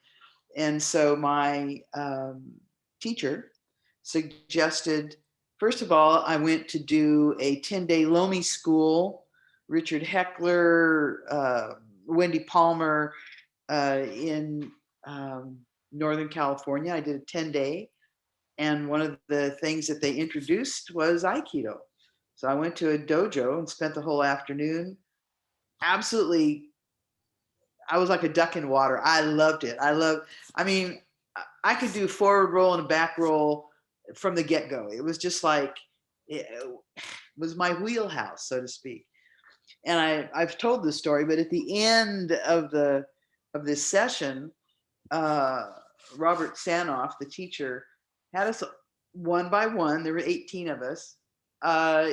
And so my teacher suggested, first of all, I went to do a 10-day Lomi school, Richard Heckler, Wendy Palmer in Northern California. I did a 10-day. And one of the things that they introduced was Aikido. So I went to a dojo and spent the whole afternoon. Absolutely, I was like a duck in water. I loved it. I could do forward roll and a back roll from the get-go. It was just like, it was my wheelhouse, so to speak. And I've told this story, but at the end of this session, Robert Sanoff, the teacher, had us one by one. There were 18 of us.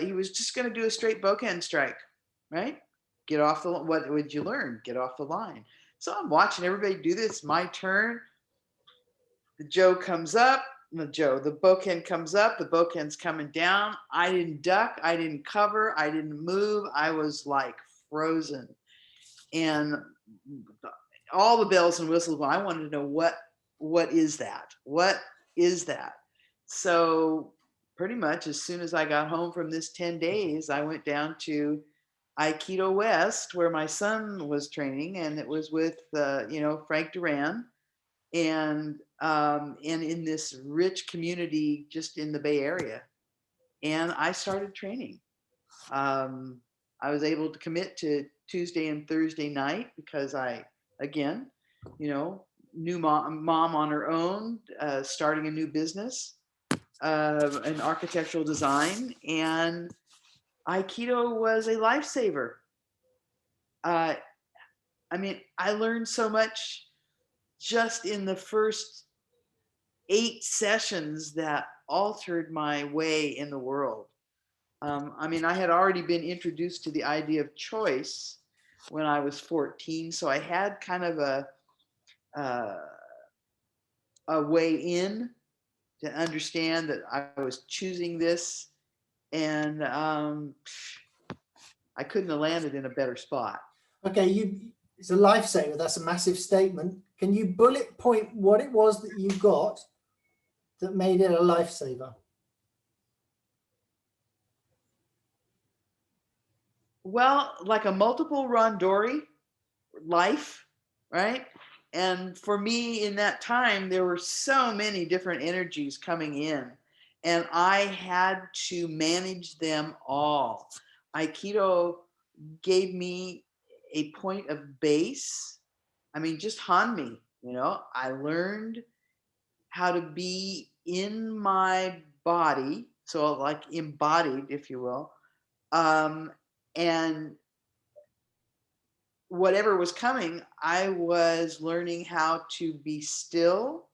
He was just going to do a straight Bokken strike, right? Get off the, what would you learn? Get off the line. So I'm watching everybody do this. My turn. The the Bokken comes up. The Bokken's coming down. I didn't duck. I didn't cover. I didn't move. I was like frozen. And all the bells and whistles, I wanted to know what is that? What is that? So pretty much as soon as I got home from this 10 days, I went down to Aikido West, where my son was training, and it was with Frank Duran, and in this rich community just in the Bay Area. And I started training. I was able to commit to Tuesday and Thursday night because I, again, new mom on her own, starting a new business. in architectural design, and Aikido was a lifesaver. I mean, I learned so much just in the first 8 sessions that altered my way in the world. I mean, I had already been introduced to the idea of choice when I was 14, so I had kind of a way in to understand that I was choosing this, and I couldn't have landed in a better spot. Okay, it's a lifesaver. That's a massive statement. Can you bullet point what it was that you got that made it a lifesaver? Well, like a multiple rondori life, right? And for me in that time, there were so many different energies coming in, and I had to manage them all. Aikido gave me a point of base. I mean, just Hanmi, you know, I learned how to be in my body, so like embodied, if you will, and whatever was coming, I was learning how to be still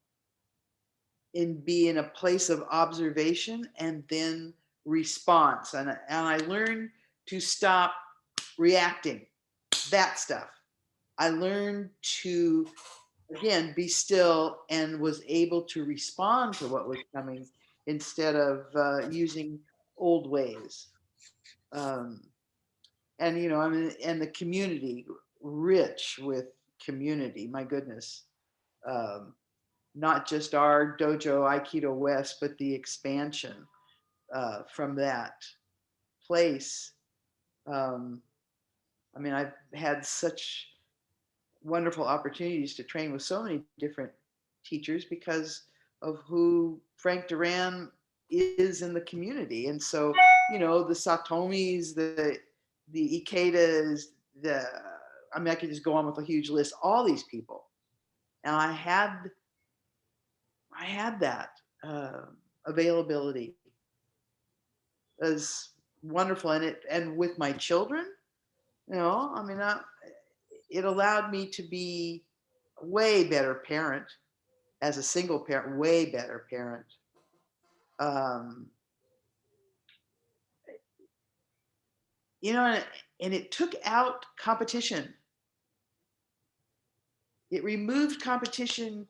and be in a place of observation and then response. And I learned to stop reacting, that stuff. I learned to, again, be still and was able to respond to what was coming instead of using old ways. And, you know, I mean, and the community, rich with community, my goodness. Not just our dojo Aikido West, but the expansion from that place. I mean, I've had such wonderful opportunities to train with so many different teachers because of who Frank Duran is in the community. And so, you know, the Satomis, the Ikedas, I mean, I could just go on with a huge list, all these people. And I had that availability. It was wonderful. And with my children, you know, I mean, it allowed me to be a way better parent as a single parent, way better parent. You know, and it took out competition. It removed competition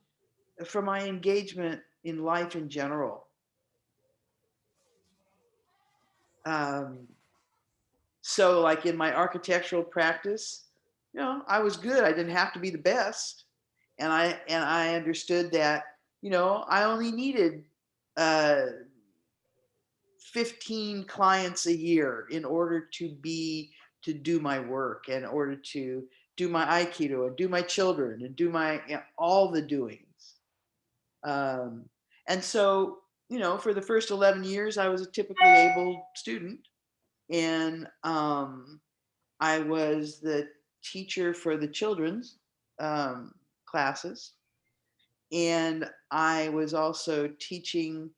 from my engagement in life in general. So like in my architectural practice, you know, I was good. I didn't have to be the best. And I understood that, you know, I only needed 15 clients a year in order to do my work, in order to do my Aikido and do my children and do my, you know, all the doings. And so, you know, for the first 11 years, I was a typically able student. And I was the teacher for the children's classes. And I was also teaching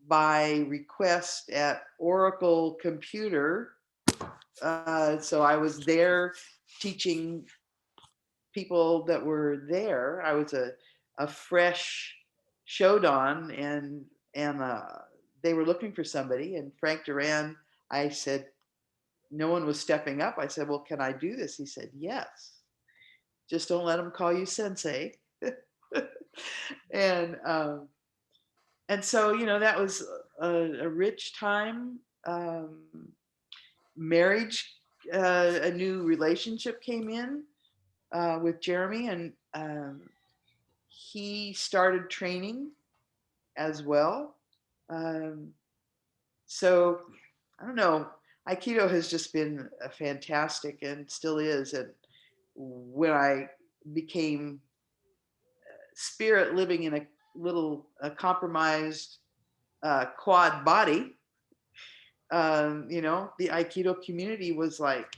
by request at Oracle Computer. So I was there teaching people that were there. I was a fresh Shodan, and they were looking for somebody. And Frank Duran, I said, no one was stepping up. I said, well, can I do this? He said, yes. Just don't let them call you sensei. And so, you know, that was a rich time. Marriage, a new relationship came in with Jeremy, and he started training as well. So I don't know, Aikido has just been a fantastic, and still is. And when I became spirit living in a little compromised quad body, you know, the Aikido community was like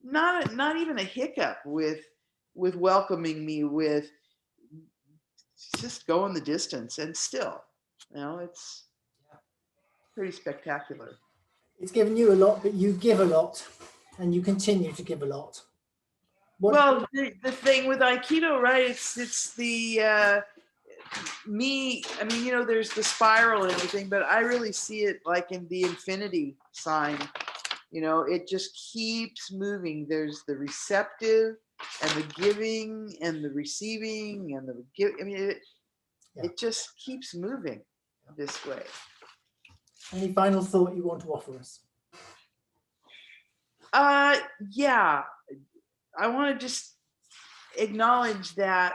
not even a hiccup with welcoming me, with just going the distance. And still, You know, it's pretty spectacular. It's given you a lot, but you give a lot, and you continue to give a lot. What, Well, the thing with Aikido, right? It's the I mean, you know, there's the spiral and everything, but I really see it like in the infinity sign. You know, it just keeps moving. There's the receptive and the giving and the receiving and the give. I mean, it just keeps moving this way. any final thought you want to offer us? Yeah, I want to just acknowledge that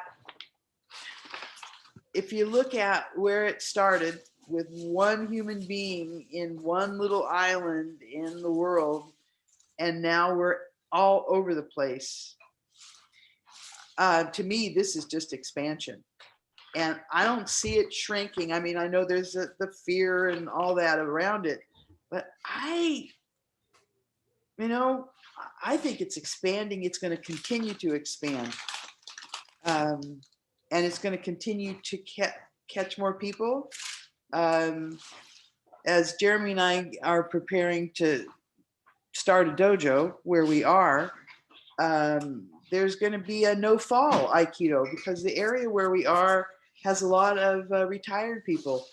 if you look at where it started with one human being in one little island in the world, and now we're all over the place. To me, this is just expansion. And I don't see it shrinking. I mean, I know there's the fear and all that around it, but you know, I think it's expanding. It's going to continue to expand. And it's going to continue to catch more people. As Jeremy and I are preparing to start a dojo where we are, there's going to be a no fall Aikido because the area where we are has a lot of retired people.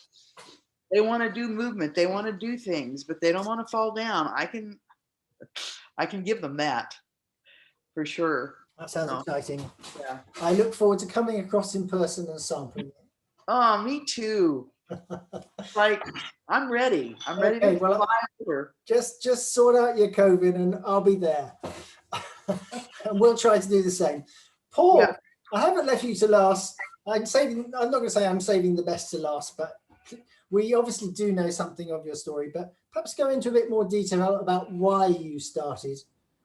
They want to do movement, they want to do things, but they don't want to fall down. I can give them that for sure. That sounds exciting. Yeah. I look forward to coming across in person and sampling it. Oh, me too. Like, I'm ready. I'm ready Okay, to fly over. Just sort out your COVID and I'll be there. And we'll try to do the same. Paul, Yeah. I haven't left you to last. I'm not going to say I'm saving the best to last, but we obviously do know something of your story, but perhaps go into a bit more detail about why you started.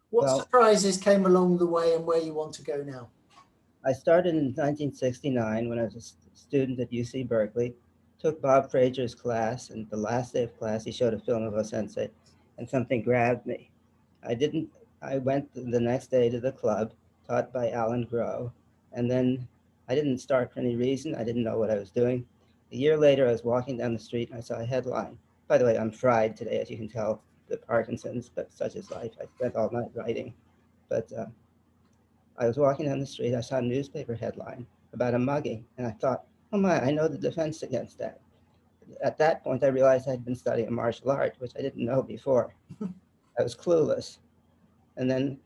What surprises came along the way and where you want to go now? I started in 1969 when I was a student at UC Berkeley, took Bob Fraser's class, and the last day of class, he showed a film of O-sensei, and something grabbed me. I went the next day to the club, taught by Alan Groh, and then I didn't start for any reason. I didn't know what I was doing. A year later, I was walking down the street and I saw a headline. By the way, I'm fried today, as you can tell, the Parkinson's, but such is life. I spent all night writing. But I was walking down the street, I saw a newspaper headline about a mugging, and I thought, oh my, I know the defense against that. At that point, I realized I'd been studying martial art, which I didn't know before. I was clueless. And then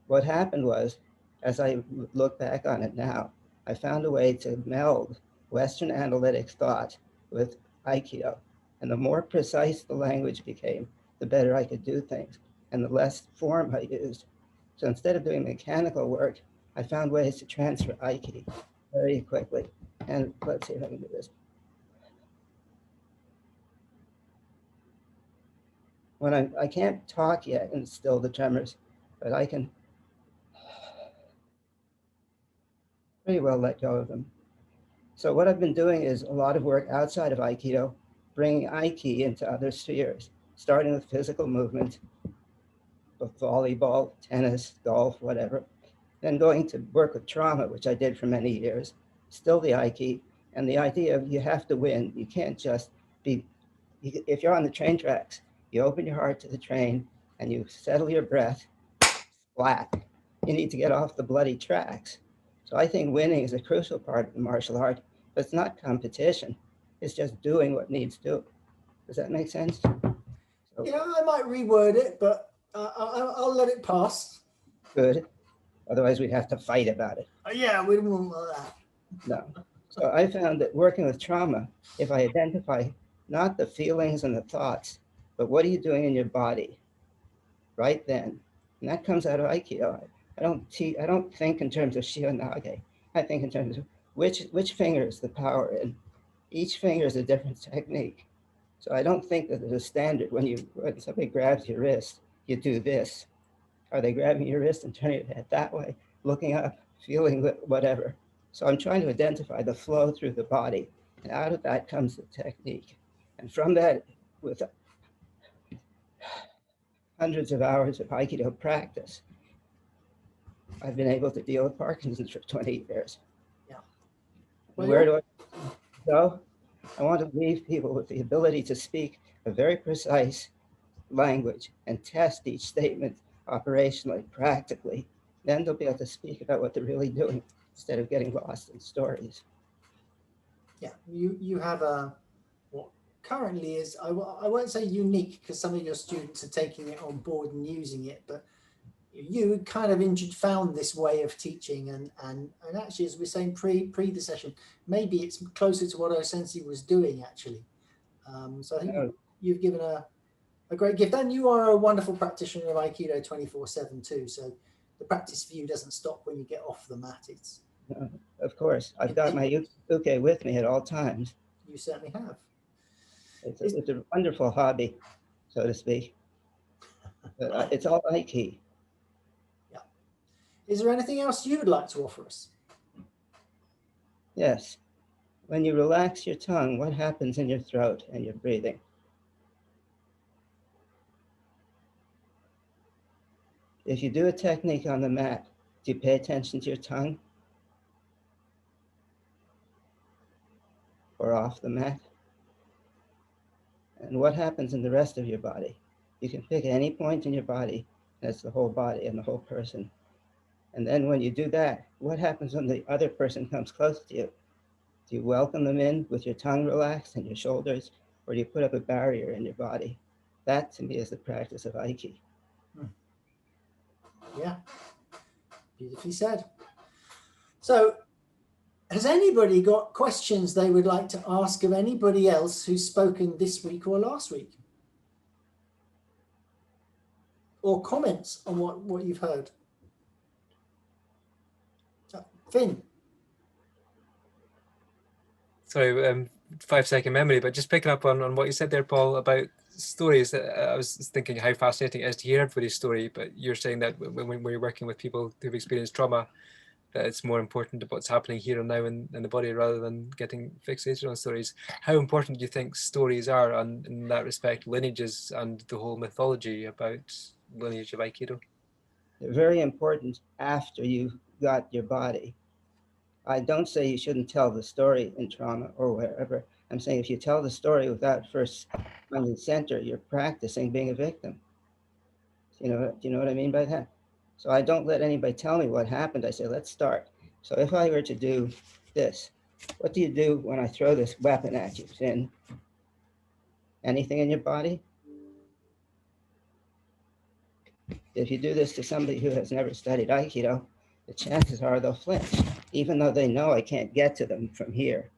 what happened was, as I look back on it now, I found a way to meld Western analytic thought with Aikido. And the more precise the language became, the better I could do things, and the less form I used. So instead of doing mechanical work, I found ways to transfer Aikido very quickly. And let's see if I can do this. When I can't talk yet and still the tremors, but I can pretty well let go of them. So what I've been doing is a lot of work outside of Aikido, bringing Aiki into other spheres, starting with physical movement, volleyball, tennis, golf, whatever, then going to work with trauma, which I did for many years, still the Aiki, and the idea of you have to win. You can't just be, if you're on the train tracks, you open your heart to the train and you settle your breath flat. You need to get off the bloody tracks. So I think winning is a crucial part of the martial art, but it's not competition. It's just doing what needs to. Does that make sense? So, yeah, I might reword it, but I'll let it pass. Good. Otherwise, we'd have to fight about it. Yeah, we don't want that. No. So I found that working with trauma, if I identify not the feelings and the thoughts, but what are you doing in your body right then? And that comes out of Aikido. I don't think in terms of Shio-nage. I think in terms of which finger is the power in. Each finger is a different technique. So I don't think that there's a standard. When somebody grabs your wrist, you do this. Are they grabbing your wrist and turning your head that way, looking up, feeling whatever? So I'm trying to identify the flow through the body. And out of that comes the technique. And from that, with hundreds of hours of Aikido practice, I've been able to deal with Parkinson's for 20 years. Yeah. Where do I go? I want to leave people with the ability to speak a very precise language and test each statement operationally, practically. Then they'll be able to speak about what they're really doing instead of getting lost in stories. Yeah, you have a, what currently is, I won't say unique, because some of your students are taking it on board and using it, but you kind of found this way of teaching, and actually, as we we're saying pre the session, maybe it's closer to what O-Sensei was doing actually. So I think you've given a great gift, and you are a wonderful practitioner of Aikido 24/7 too. So the practice for you doesn't stop when you get off the mat. It's Of course, I've got my uke with me at all times. You certainly have. It's a wonderful hobby, so to speak. But it's all Aiki. Yeah. Is there anything else you would like to offer us? Yes. When you relax your tongue, what happens in your throat and your breathing? If you do a technique on the mat, do you pay attention to your tongue? Or off the mat? And what happens in the rest of your body? You can pick any point in your body, and it's the whole body and the whole person. And then when you do that, what happens when the other person comes close to you? Do you welcome them in with your tongue relaxed and your shoulders, or do you put up a barrier in your body? That to me is the practice of Aiki. Yeah, beautifully said. So has anybody got questions they would like to ask of anybody else who's spoken this week or last week? Or comments on what you've heard? So, Finn. Sorry, 5-second memory, but just picking up on what you said there, Paul, about stories. I was thinking how fascinating it is to hear everybody's story, but you're saying that when we're working with people who've experienced trauma, that it's more important to what's happening here and now in the body rather than getting fixated on stories. How important do you think stories are in that respect, lineages and the whole mythology about lineage of Aikido? They're very important after you've got your body. I don't say you shouldn't tell the story in trauma or wherever. I'm saying if you tell the story without first finding center, you're practicing being a victim. Do you know what I mean by that? So I don't let anybody tell me what happened. I say, let's start. So if I were to do this, what do you do when I throw this weapon at you, Finn? Anything in your body? If you do this to somebody who has never studied Aikido, the chances are they'll flinch, even though they know I can't get to them from here.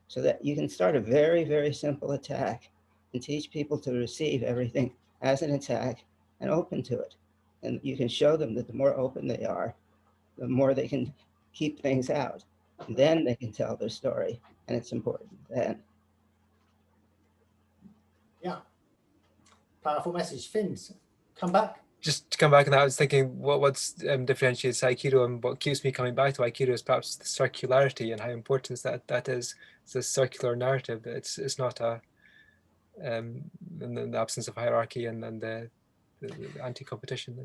So that you can start a very, very simple attack and teach people to receive everything as an attack and open to it. And you can show them that the more open they are, the more they can keep things out. And then they can tell their story, and it's important then. Yeah, powerful message. Finn, come back. Just to come back on that, I was thinking what's differentiates Aikido, and what keeps me coming back to Aikido is perhaps the circularity and how important that is. It's a circular narrative. It's not a in the absence of hierarchy and the anti-competition.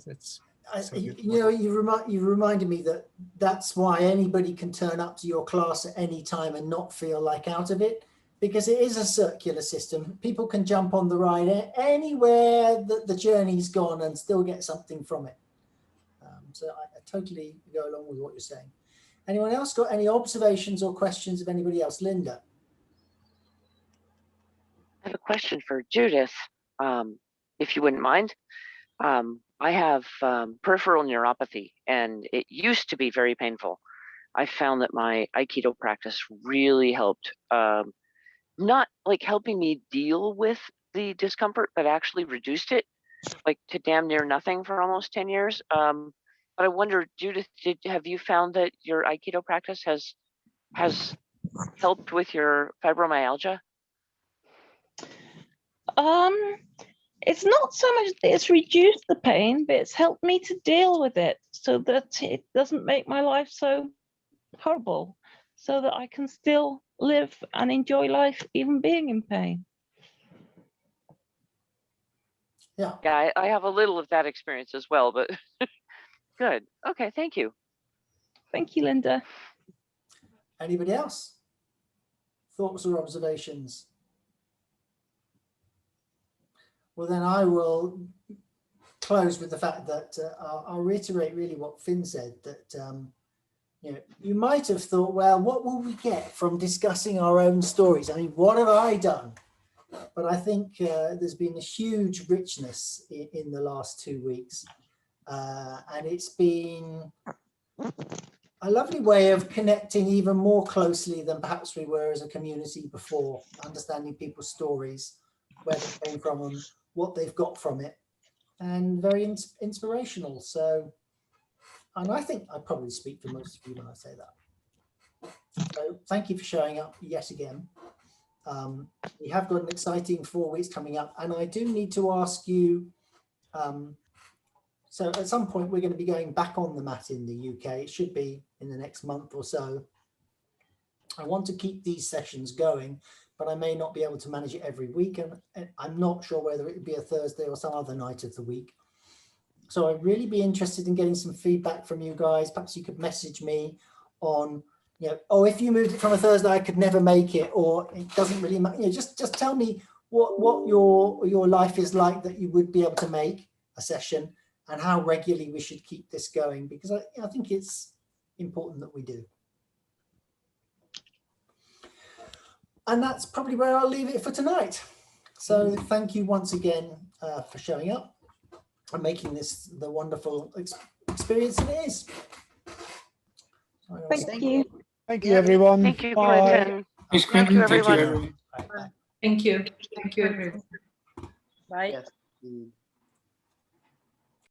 You reminded me that that's why anybody can turn up to your class at any time and not feel like out of it, because it is a circular system. People can jump on the ride anywhere that the journey's gone and still get something from it. So I totally go along with what you're saying. Anyone else got any observations or questions of anybody else? Linda. I have a question for Judith, if you wouldn't mind. I have peripheral neuropathy, and it used to be very painful. I found that my Aikido practice really helped, not like helping me deal with the discomfort, but actually reduced it, like to damn near nothing for almost 10 years. But I wonder, Judith, have you found that your Aikido practice has helped with your fibromyalgia? It's not so much that it's reduced the pain, but it's helped me to deal with it so that it doesn't make my life so horrible, so that I can still live and enjoy life even being in pain. Yeah, I have a little of that experience as well, but good. Okay, thank you. Thank you, Linda. Anybody else? thoughts or observations? Well, then I will close with the fact that I'll reiterate really what Finn said, that you know, you might have thought, well, what will we get from discussing our own stories? I mean, what have I done? But I think there's been a huge richness in the last 2 weeks. And it's been a lovely way of connecting even more closely than perhaps we were as a community before, understanding people's stories, where they came from and what they've got from it, and very inspirational. So, and I think I probably speak for most of you when I say that. So thank you for showing up yet again. We have got an exciting 4 weeks coming up, and I do need to ask you, so at some point we're going to be going back on the mat in the UK. It should be in the next month or so. I want to keep these sessions going, but I may not be able to manage it every week, and I'm not sure whether it would be a Thursday or some other night of the week. So I'd really be interested in getting some feedback from you guys. Perhaps you could message me on, you know, oh, if you moved it from a Thursday, I could never make it, or it doesn't really matter. You know, just tell me what your life is like that you would be able to make a session, and how regularly we should keep this going, because I think it's important that we do. And that's probably where I'll leave it for tonight. So thank you once again for showing up and making this the wonderful experience it is. Thank you. Thank you, everyone. Thank you, Bye. Quentin. Thanks, Thank you, Quentin. Thank you, everyone. everyone. Bye. Thank you. Thank you, everyone. Bye. Yes.